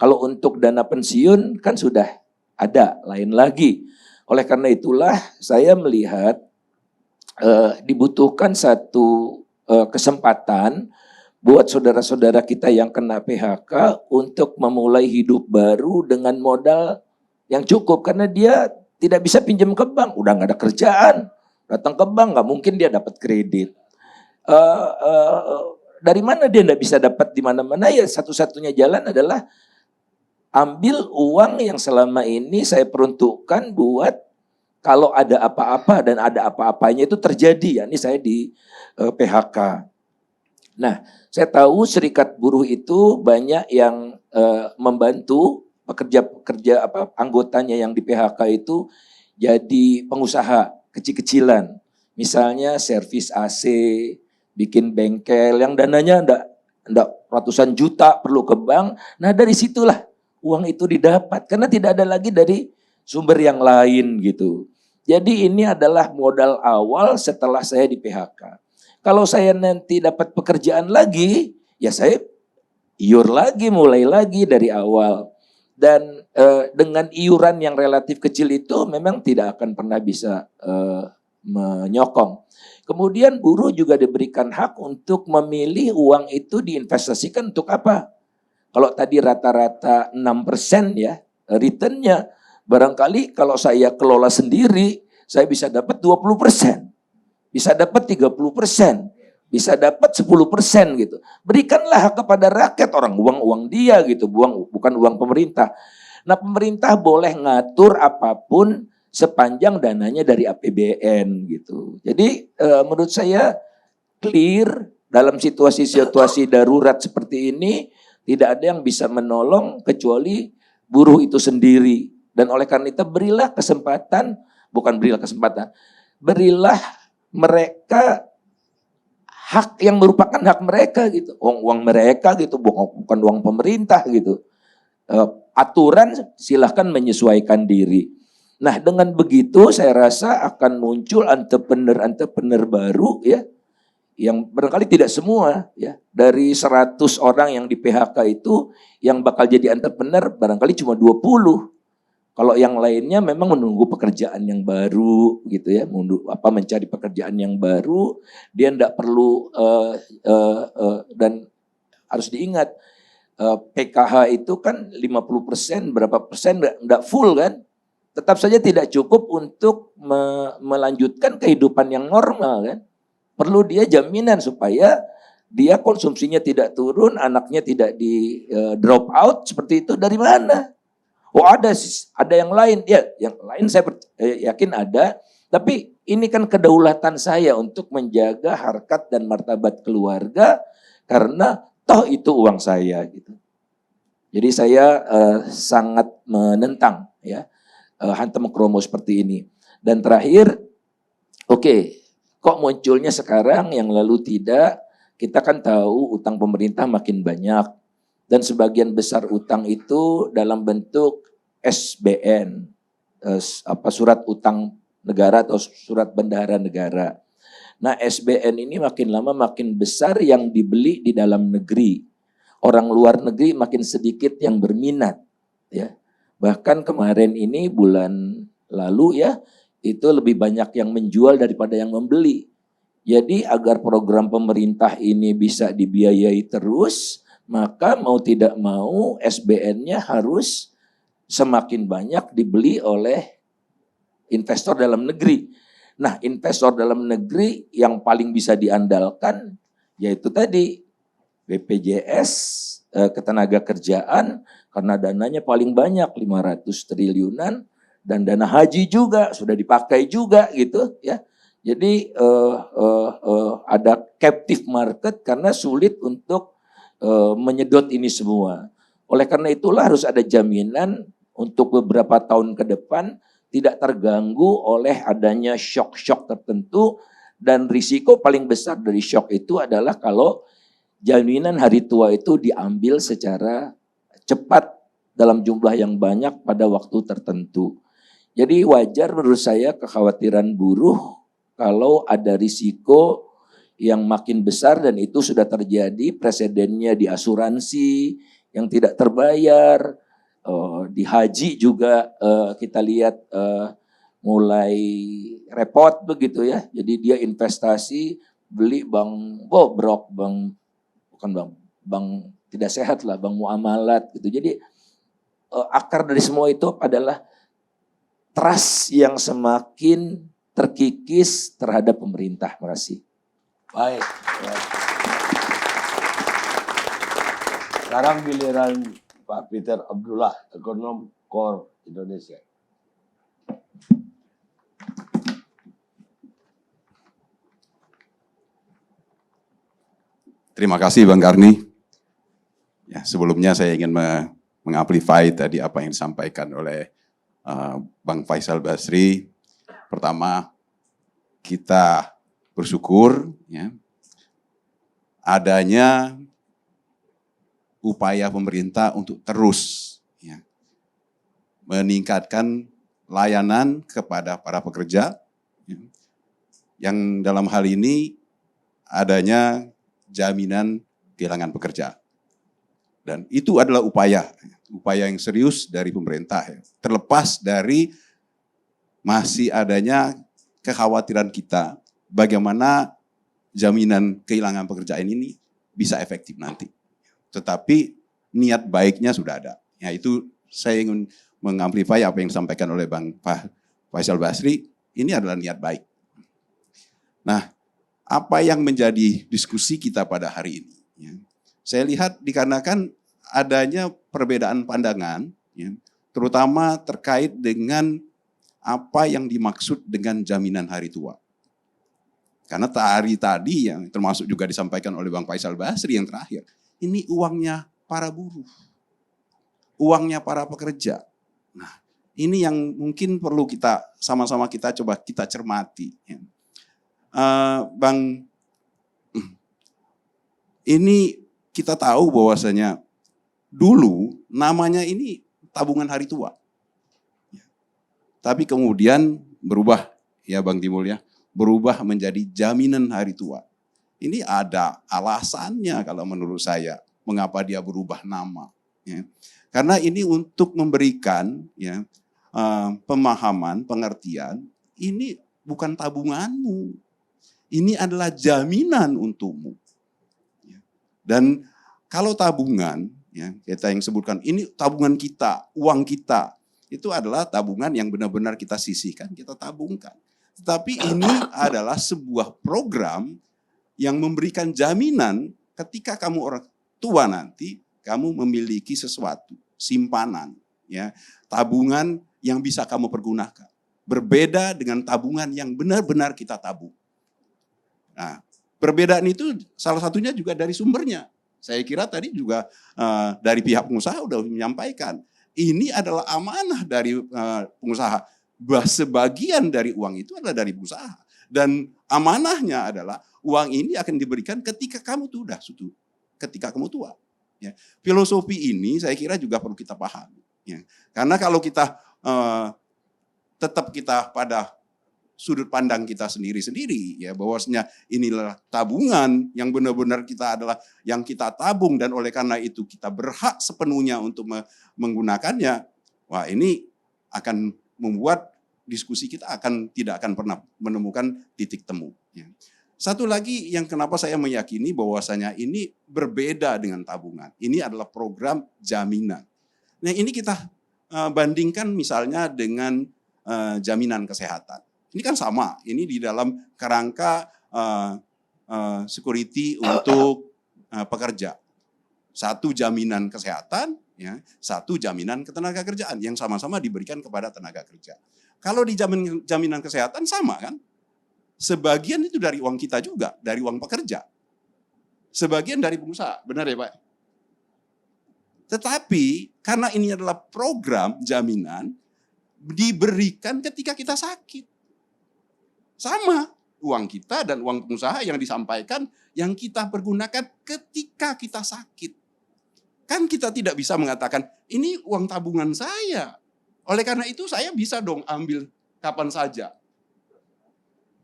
Kalau untuk dana pensiun kan sudah ada, lain lagi. Oleh karena itulah saya melihat dibutuhkan satu kesempatan buat saudara-saudara kita yang kena PHK untuk memulai hidup baru dengan modal yang cukup. Karena dia tidak bisa pinjam ke bank, udah nggak ada kerjaan. Datang ke bank nggak mungkin dia dapat kredit. Dari mana dia nggak bisa dapat di mana-mana? Ya satu-satunya jalan adalah ambil uang yang selama ini saya peruntukkan buat kalau ada apa-apa dan ada apa-apanya itu terjadi. Ya ini saya di PHK. Nah, saya tahu serikat buruh itu banyak yang membantu pekerja anggotanya yang di PHK itu jadi pengusaha kecil-kecilan. Misalnya servis AC, bikin bengkel yang dananya enggak ratusan juta perlu ke bank. Nah, dari situlah uang itu didapat karena tidak ada lagi dari sumber yang lain gitu. Jadi ini adalah modal awal setelah saya di PHK. Kalau saya nanti dapat pekerjaan lagi, ya saya iur lagi, mulai lagi dari awal. Dan dengan iuran yang relatif kecil itu memang tidak akan pernah bisa menyokong. Kemudian buruh juga diberikan hak untuk memilih uang itu diinvestasikan untuk apa. Kalau tadi rata-rata 6% ya returnnya, barangkali kalau saya kelola sendiri, saya bisa dapat 20%, bisa dapat 30%, bisa dapat 10% gitu. Berikanlah hak kepada rakyat, orang uang dia gitu, bukan uang pemerintah. Nah, pemerintah boleh ngatur apapun sepanjang dananya dari APBN gitu. Jadi menurut saya clear dalam situasi-situasi darurat seperti ini tidak ada yang bisa menolong kecuali buruh itu sendiri. Dan oleh karena itu berilah kesempatan, berilah mereka hak yang merupakan hak mereka gitu. Uang mereka gitu, bukan uang pemerintah gitu. Aturan silahkan menyesuaikan diri. Nah, dengan begitu saya rasa akan muncul entrepreneur baru ya, yang barangkali tidak semua ya, dari 100 orang yang di PHK itu yang bakal jadi entrepreneur barangkali cuma 20. Kalau yang lainnya memang menunggu pekerjaan yang baru gitu ya, mencari pekerjaan yang baru, dia tidak perlu dan harus diingat PKH itu kan 50%, berapa persen enggak full kan? Tetap saja tidak cukup untuk melanjutkan kehidupan yang normal kan? Perlu dia jaminan supaya dia konsumsinya tidak turun, anaknya tidak di drop out seperti itu. Dari mana? Oh ada yang lain, ya yang lain saya yakin ada. Tapi ini kan kedaulatan saya untuk menjaga harkat dan martabat keluarga karena toh itu uang saya gitu. Jadi saya sangat menentang ya hantam kromo seperti ini. Dan terakhir, kok munculnya sekarang yang lalu tidak? Kita kan tahu utang pemerintah makin banyak dan sebagian besar utang itu dalam bentuk SBN, surat utang negara atau surat bendahara negara. Nah, SBN ini makin lama makin besar yang dibeli di dalam negeri. Orang luar negeri makin sedikit yang berminat ya. Bahkan kemarin ini bulan lalu ya, itu lebih banyak yang menjual daripada yang membeli. Jadi agar program pemerintah ini bisa dibiayai terus, maka mau tidak mau SBN-nya harus semakin banyak dibeli oleh investor dalam negeri. Nah, investor dalam negeri yang paling bisa diandalkan yaitu tadi BPJS, ketenaga kerjaan, karena dananya paling banyak 500 triliunan dan dana haji juga sudah dipakai juga gitu ya. Jadi ada captive market karena sulit untuk menyedot ini semua. Oleh karena itulah harus ada jaminan untuk beberapa tahun ke depan tidak terganggu oleh adanya shock-shock tertentu, dan risiko paling besar dari shock itu adalah kalau jaminan hari tua itu diambil secara cepat dalam jumlah yang banyak pada waktu tertentu. Jadi wajar menurut saya kekhawatiran buruh kalau ada risiko yang makin besar dan itu sudah terjadi, presidennya di asuransi yang tidak terbayar, di haji juga kita lihat mulai repot begitu ya. Jadi dia investasi beli bank bobrok, bank tidak sehat lah, bank muamalat gitu. Jadi akar dari semua itu adalah trust yang semakin terkikis terhadap pemerintah. Terima kasih. Baik. Sekarang giliran Pak Peter Abdullah, ekonom KOR Indonesia. Terima kasih Bang Karni. Ya, sebelumnya saya ingin mengamplify tadi apa yang disampaikan oleh Bang Faisal Basri. Pertama, kita bersyukur ya, adanya upaya pemerintah untuk terus ya, meningkatkan layanan kepada para pekerja, ya, yang dalam hal ini adanya jaminan kehilangan pekerja. Dan itu adalah upaya yang serius dari pemerintah, ya. Terlepas dari masih adanya kekhawatiran kita bagaimana jaminan kehilangan pekerjaan ini bisa efektif nanti. Tetapi niat baiknya sudah ada. Ya, itu saya ingin mengamplify apa yang disampaikan oleh Bang Faisal Basri. Ini adalah niat baik. Nah, apa yang menjadi diskusi kita pada hari ini? Ya, saya lihat dikarenakan adanya perbedaan pandangan, ya, terutama terkait dengan apa yang dimaksud dengan jaminan hari tua. Karena tadi yang termasuk juga disampaikan oleh Bang Faisal Basri yang terakhir, ini uangnya para buruh, uangnya para pekerja. Nah, ini yang mungkin perlu kita sama-sama kita coba kita cermati. Ya. Bang, ini kita tahu bahwasanya dulu namanya ini tabungan hari tua. Tapi kemudian berubah ya Bang Timul ya, berubah menjadi jaminan hari tua. Ini ada alasannya kalau menurut saya mengapa dia berubah nama. Ya. Karena ini untuk memberikan ya, pemahaman, pengertian, ini bukan tabunganmu. Ini adalah jaminan untukmu. Ya. Dan kalau tabungan, ya, kita yang sebutkan, ini tabungan kita, uang kita, itu adalah tabungan yang benar-benar kita sisihkan, kita tabungkan. Tetapi ini adalah sebuah program yang memberikan jaminan ketika kamu orang tua nanti, kamu memiliki sesuatu, simpanan, ya, tabungan yang bisa kamu pergunakan. Berbeda dengan tabungan yang benar-benar kita tabung. Nah, perbedaan itu salah satunya juga dari sumbernya. Saya kira tadi juga dari pihak pengusaha sudah menyampaikan. Ini adalah amanah dari pengusaha. Sebagian dari uang itu adalah dari pengusaha. Dan amanahnya adalah uang ini akan diberikan ketika kamu ketika kamu tua. Ya. Filosofi ini saya kira juga perlu kita pahami. Ya. Karena kalau kita tetap kita pada sudut pandang kita sendiri-sendiri, ya bahwasanya inilah tabungan yang benar-benar kita adalah yang kita tabung dan oleh karena itu kita berhak sepenuhnya untuk menggunakannya. Wah, ini akan membuat diskusi kita tidak akan pernah menemukan titik temu. Ya. Satu lagi yang kenapa saya meyakini bahwasanya ini berbeda dengan tabungan. Ini adalah program jaminan. Nah, ini kita bandingkan misalnya dengan jaminan kesehatan. Ini kan sama, ini di dalam kerangka security untuk pekerja. Satu jaminan kesehatan, ya, satu jaminan ketenaga kerjaan yang sama-sama diberikan kepada tenaga kerja. Kalau di jaminan kesehatan sama kan? Sebagian itu dari uang kita juga, dari uang pekerja. Sebagian dari pengusaha, benar ya Pak? Tetapi karena ini adalah program jaminan, diberikan ketika kita sakit. Sama, uang kita dan uang pengusaha yang disampaikan, yang kita pergunakan ketika kita sakit. Kan kita tidak bisa mengatakan, ini uang tabungan saya. Oleh karena itu saya bisa dong ambil kapan saja.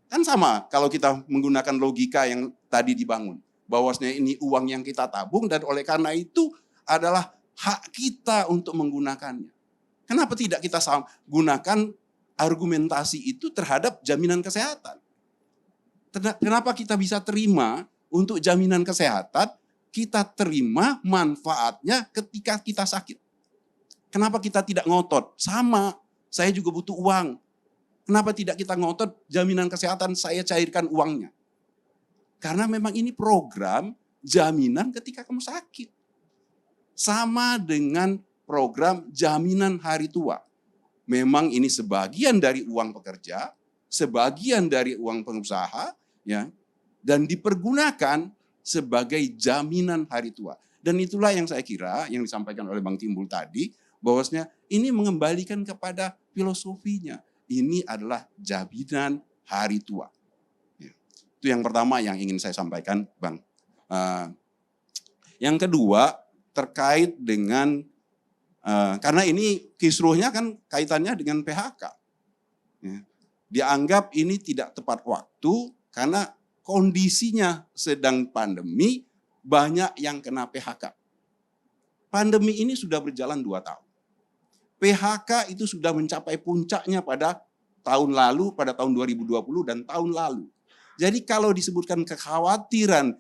Kan sama kalau kita menggunakan logika yang tadi dibangun. Bahwasanya ini uang yang kita tabung dan oleh karena itu adalah hak kita untuk menggunakannya. Kenapa tidak kita gunakan argumentasi itu terhadap jaminan kesehatan? Kenapa kita bisa terima untuk jaminan kesehatan, kita terima manfaatnya ketika kita sakit? Kenapa kita tidak ngotot? Sama, saya juga butuh uang. Kenapa tidak kita ngotot jaminan kesehatan, saya cairkan uangnya? Karena memang ini program jaminan ketika kamu sakit. Sama dengan program jaminan hari tua. Memang ini sebagian dari uang pekerja, sebagian dari uang pengusaha, ya, dan dipergunakan sebagai jaminan hari tua. Dan itulah yang saya kira yang disampaikan oleh Bang Timbul tadi, bahwasanya ini mengembalikan kepada filosofinya. Ini adalah jaminan hari tua. Ya. Itu yang pertama yang ingin saya sampaikan, Bang. Yang kedua terkait dengan karena ini kisruhnya kan kaitannya dengan PHK. Ya. Dianggap ini tidak tepat waktu karena kondisinya sedang pandemi, banyak yang kena PHK. Pandemi ini sudah berjalan 2 tahun. PHK itu sudah mencapai puncaknya pada tahun lalu, pada tahun 2020 dan tahun lalu. Jadi kalau disebutkan kekhawatiran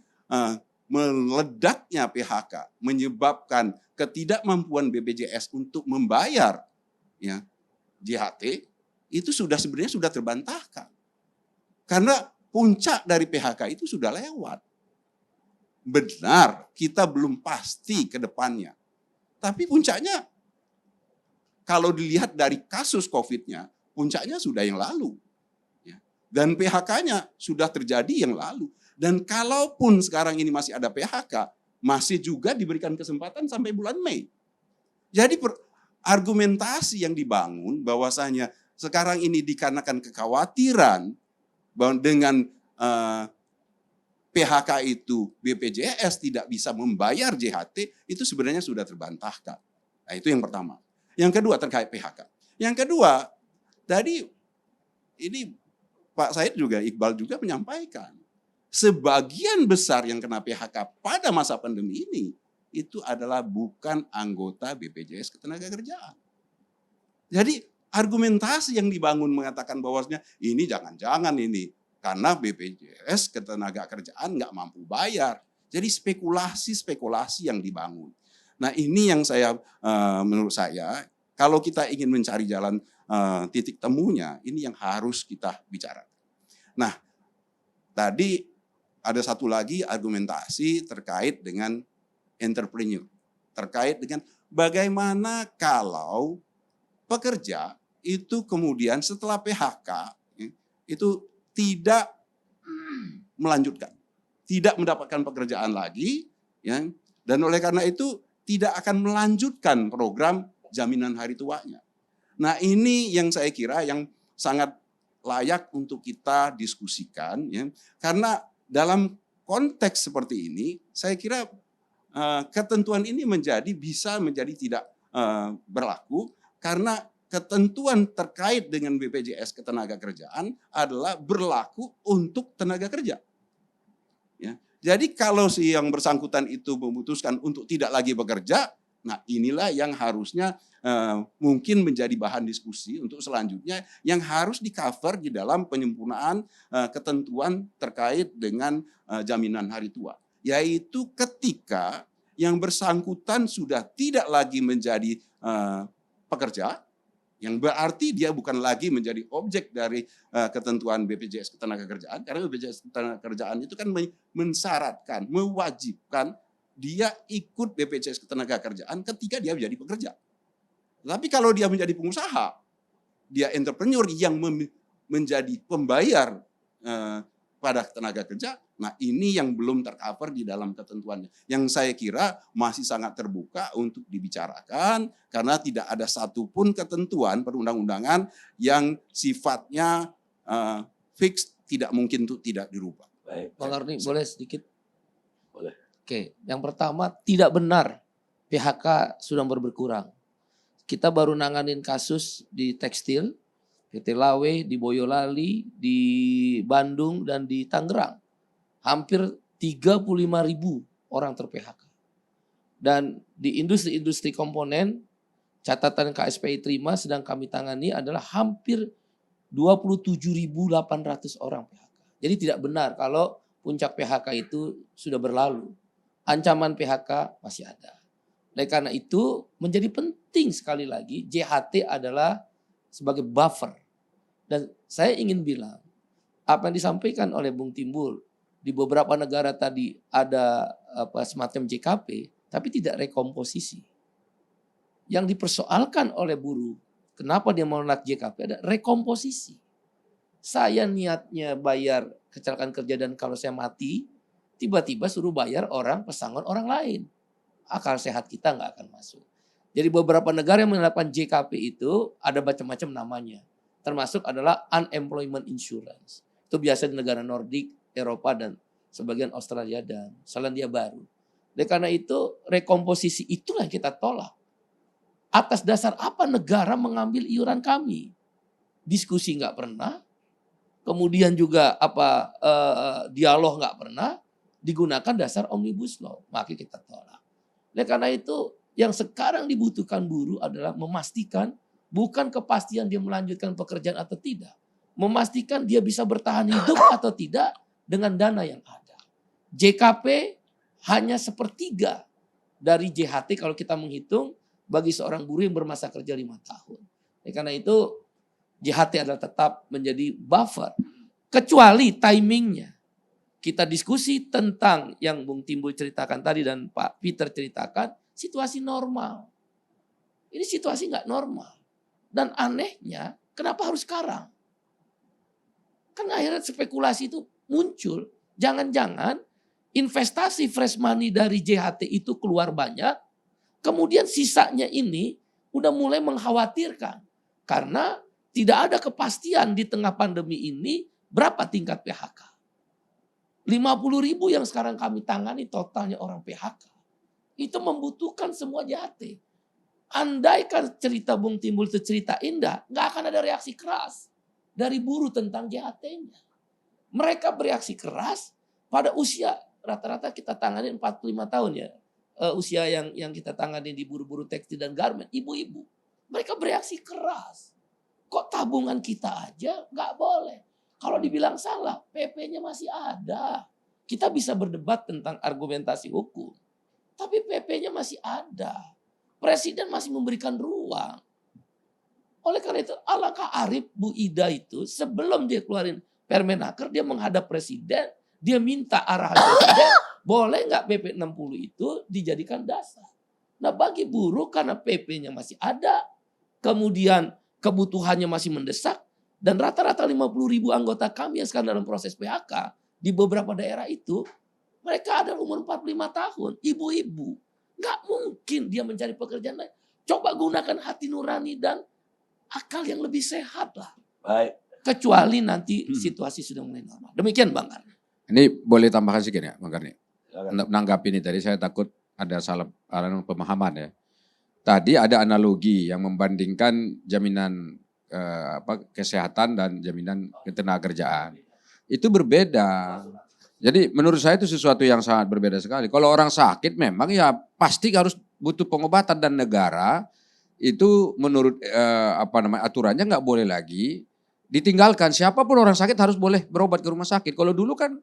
meledaknya PHK menyebabkan ketidakmampuan BPJS untuk membayar, ya, JHT, itu sebenarnya sudah terbantahkan. Karena puncak dari PHK itu sudah lewat. Benar, kita belum pasti ke depannya. Tapi puncaknya, kalau dilihat dari kasus COVID-nya, puncaknya sudah yang lalu. Ya. Dan PHK-nya sudah terjadi yang lalu. Dan kalaupun sekarang ini masih ada PHK, masih juga diberikan kesempatan sampai bulan Mei. Jadi argumentasi yang dibangun bahwasanya sekarang ini dikarenakan kekhawatiran bahwa dengan PHK itu BPJS tidak bisa membayar JHT, itu sebenarnya sudah terbantahkan. Nah, itu yang pertama. Yang kedua terkait PHK. Yang kedua, tadi ini Pak Said juga, Iqbal juga menyampaikan, sebagian besar yang kena PHK pada masa pandemi ini itu adalah bukan anggota BPJS Ketenagakerjaan. Jadi argumentasi yang dibangun mengatakan bahwasanya ini jangan-jangan ini karena BPJS Ketenagakerjaan nggak mampu bayar. Jadi spekulasi-spekulasi yang dibangun. Nah ini yang saya menurut saya kalau kita ingin mencari jalan titik temunya, ini yang harus kita bicarakan. Nah tadi ada satu lagi argumentasi terkait dengan entrepreneur. Terkait dengan bagaimana kalau pekerja itu kemudian setelah PHK itu tidak melanjutkan. Tidak mendapatkan pekerjaan lagi. Ya, dan oleh karena itu tidak akan melanjutkan program jaminan hari tuanya. Nah ini yang saya kira yang sangat layak untuk kita diskusikan. Ya, karena dalam konteks seperti ini, saya kira ketentuan ini bisa menjadi tidak berlaku karena ketentuan terkait dengan BPJS Ketenagakerjaan adalah berlaku untuk tenaga kerja. Ya. Jadi kalau si yang bersangkutan itu memutuskan untuk tidak lagi bekerja, nah inilah yang harusnya mungkin menjadi bahan diskusi untuk selanjutnya yang harus di-cover di dalam penyempurnaan ketentuan terkait dengan jaminan hari tua. Yaitu ketika yang bersangkutan sudah tidak lagi menjadi pekerja, yang berarti dia bukan lagi menjadi objek dari ketentuan BPJS Ketenagakerjaan, karena BPJS Ketenagakerjaan itu kan mensyaratkan, mewajibkan dia ikut BPJS Ketenagakerjaan ketika dia menjadi pekerja. Tapi kalau dia menjadi pengusaha, dia entrepreneur yang menjadi pembayar pada tenaga kerja, nah ini yang belum tercover di dalam ketentuannya. Yang saya kira masih sangat terbuka untuk dibicarakan, karena tidak ada satupun ketentuan perundang-undangan yang sifatnya fix, tidak mungkin untuk tidak dirubah. Baik, Bang Arni boleh sedikit? Boleh. Oke, yang pertama tidak benar PHK sudah berkurang. Kita baru nanganin kasus di tekstil, PT Lawe, di Boyolali, di Bandung, dan di Tangerang. Hampir 35.000 orang ter-PHK. Dan di industri-industri komponen, catatan KSPI terima sedang kami tangani adalah hampir 27.800 orang PHK. Jadi tidak benar kalau puncak PHK itu sudah berlalu. Ancaman PHK masih ada. Oleh karena itu menjadi penting sekali lagi JHT adalah sebagai buffer. Dan saya ingin bilang apa yang disampaikan oleh Bung Timbul di beberapa negara tadi ada semacam JKP tapi tidak rekomposisi. Yang dipersoalkan oleh buruh, kenapa dia menolak JKP ada rekomposisi. Saya niatnya bayar kecelakaan kerja dan kalau saya mati, tiba-tiba suruh bayar orang pesangon orang lain. Akal sehat kita nggak akan masuk. Jadi beberapa negara yang menerapkan JKP itu ada macam-macam namanya. Termasuk adalah unemployment insurance. Itu biasa di negara Nordik, Eropa dan sebagian Australia dan Selandia Baru. Oleh karena itu rekomposisi itulah yang kita tolak. Atas dasar apa negara mengambil iuran kami? Diskusi nggak pernah. Kemudian juga dialog nggak pernah. Digunakan dasar omnibus law. Maka kita tolak. Oleh karena itu yang sekarang dibutuhkan buruh adalah memastikan bukan kepastian dia melanjutkan pekerjaan atau tidak. Memastikan dia bisa bertahan hidup atau tidak dengan dana yang ada. JKP hanya sepertiga dari JHT kalau kita menghitung bagi seorang buruh yang bermasa kerja 5 tahun. Karena itu JHT adalah tetap menjadi buffer. Kecuali timingnya. Kita diskusi tentang yang Bung Timbul ceritakan tadi dan Pak Peter ceritakan, situasi normal. Ini situasi nggak normal. Dan anehnya, kenapa harus sekarang? Kan akhirnya spekulasi itu muncul. Jangan-jangan investasi fresh money dari JHT itu keluar banyak, kemudian sisanya ini udah mulai mengkhawatirkan. Karena tidak ada kepastian di tengah pandemi ini berapa tingkat PHK. 50.000 yang sekarang kami tangani totalnya orang PHK. Itu membutuhkan semua JHT. Andaikan cerita Bung Timbul itu cerita indah, nggak akan ada reaksi keras dari buruh tentang JHT-nya. Mereka bereaksi keras pada usia rata-rata kita tangani 45 tahun ya. Usia yang kita tangani di buruh-buruh tekstil dan garment, ibu-ibu. Mereka bereaksi keras. Kok tabungan kita aja nggak boleh? Kalau dibilang salah, PP-nya masih ada. Kita bisa berdebat tentang argumentasi hukum. Tapi PP-nya masih ada. Presiden masih memberikan ruang. Oleh karena itu alangkah arif Bu Ida itu sebelum dia keluarin Permenaker, dia menghadap Presiden. Dia minta arahan Presiden, boleh nggak PP 60 itu dijadikan dasar. Nah bagi buruh karena PP-nya masih ada. Kemudian kebutuhannya masih mendesak. Dan rata-rata 50.000 anggota kami yang sekarang dalam proses PHK di beberapa daerah itu, mereka ada umur 45 tahun, ibu-ibu. Nggak mungkin dia mencari pekerjaan lain. Coba gunakan hati nurani dan akal yang lebih sehat lah. Baik. Kecuali nanti situasi sudah mulai normal. Demikian Bang Karni. Ini boleh tambahkan sedikit ya Bang Karni? Untuk menanggapi ini tadi saya takut ada salah pemahaman ya. Tadi ada analogi yang membandingkan jaminan kesehatan dan jaminan ketenagakerjaan. Itu berbeda. Jadi menurut saya itu sesuatu yang sangat berbeda sekali. Kalau orang sakit memang ya pasti harus butuh pengobatan dan negara itu menurut aturannya nggak boleh lagi ditinggalkan. Siapapun orang sakit harus boleh berobat ke rumah sakit. Kalau dulu kan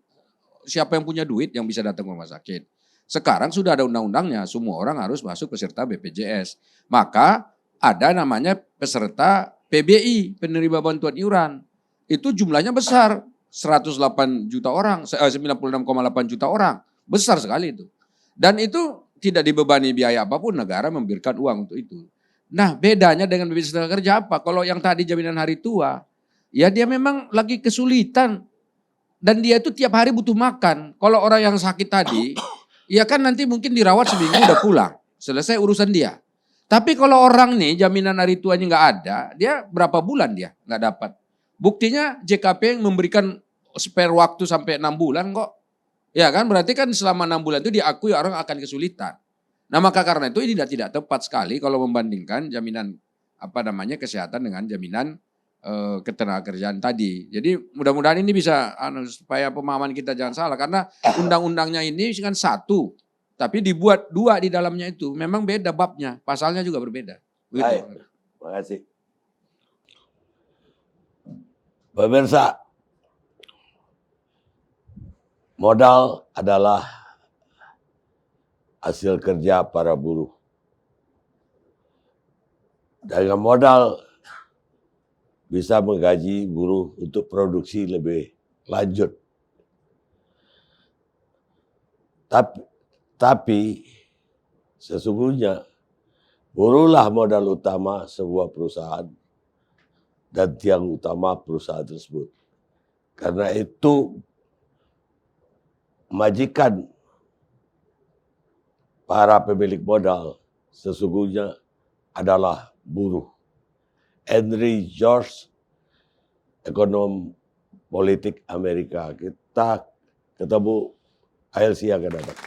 siapa yang punya duit yang bisa datang ke rumah sakit. Sekarang sudah ada undang-undangnya, semua orang harus masuk peserta BPJS. Maka ada namanya peserta PBI, penerima bantuan iuran. Itu jumlahnya besar, 108 juta orang, 96,8 juta orang. Besar sekali itu. Dan itu tidak dibebani biaya apapun, negara memberikan uang untuk itu. Nah bedanya dengan BPJS Tenaga apa? Kalau yang tadi jaminan hari tua, ya dia memang lagi kesulitan. Dan dia itu tiap hari butuh makan. Kalau orang yang sakit tadi, ya kan nanti mungkin dirawat seminggu udah pulang. Selesai urusan dia. Tapi kalau orang nih jaminan hari tuanya nggak ada, dia berapa bulan dia nggak dapat. Buktinya JKP yang memberikan spare waktu sampai 6 bulan kok. Ya kan berarti kan selama 6 bulan itu diakui orang akan kesulitan. Nah, maka karena itu ini tidak tepat sekali kalau membandingkan jaminan kesehatan dengan jaminan ketenagakerjaan tadi. Jadi mudah-mudahan ini bisa supaya pemahaman kita jangan salah, karena undang-undangnya ini kan satu, tapi dibuat dua di dalamnya itu. Memang beda babnya, pasalnya juga berbeda. Baik, terima kasih. Pemirsa, modal adalah hasil kerja para buruh. Dengan modal bisa menggaji buruh untuk produksi lebih lanjut. Tapi sesungguhnya buruhlah modal utama sebuah perusahaan dan tiang utama perusahaan tersebut. Karena itu majikan para pemilik modal sesungguhnya adalah buruh. Henry George, ekonom politik Amerika. Kita ketemu ALC yang akan datang.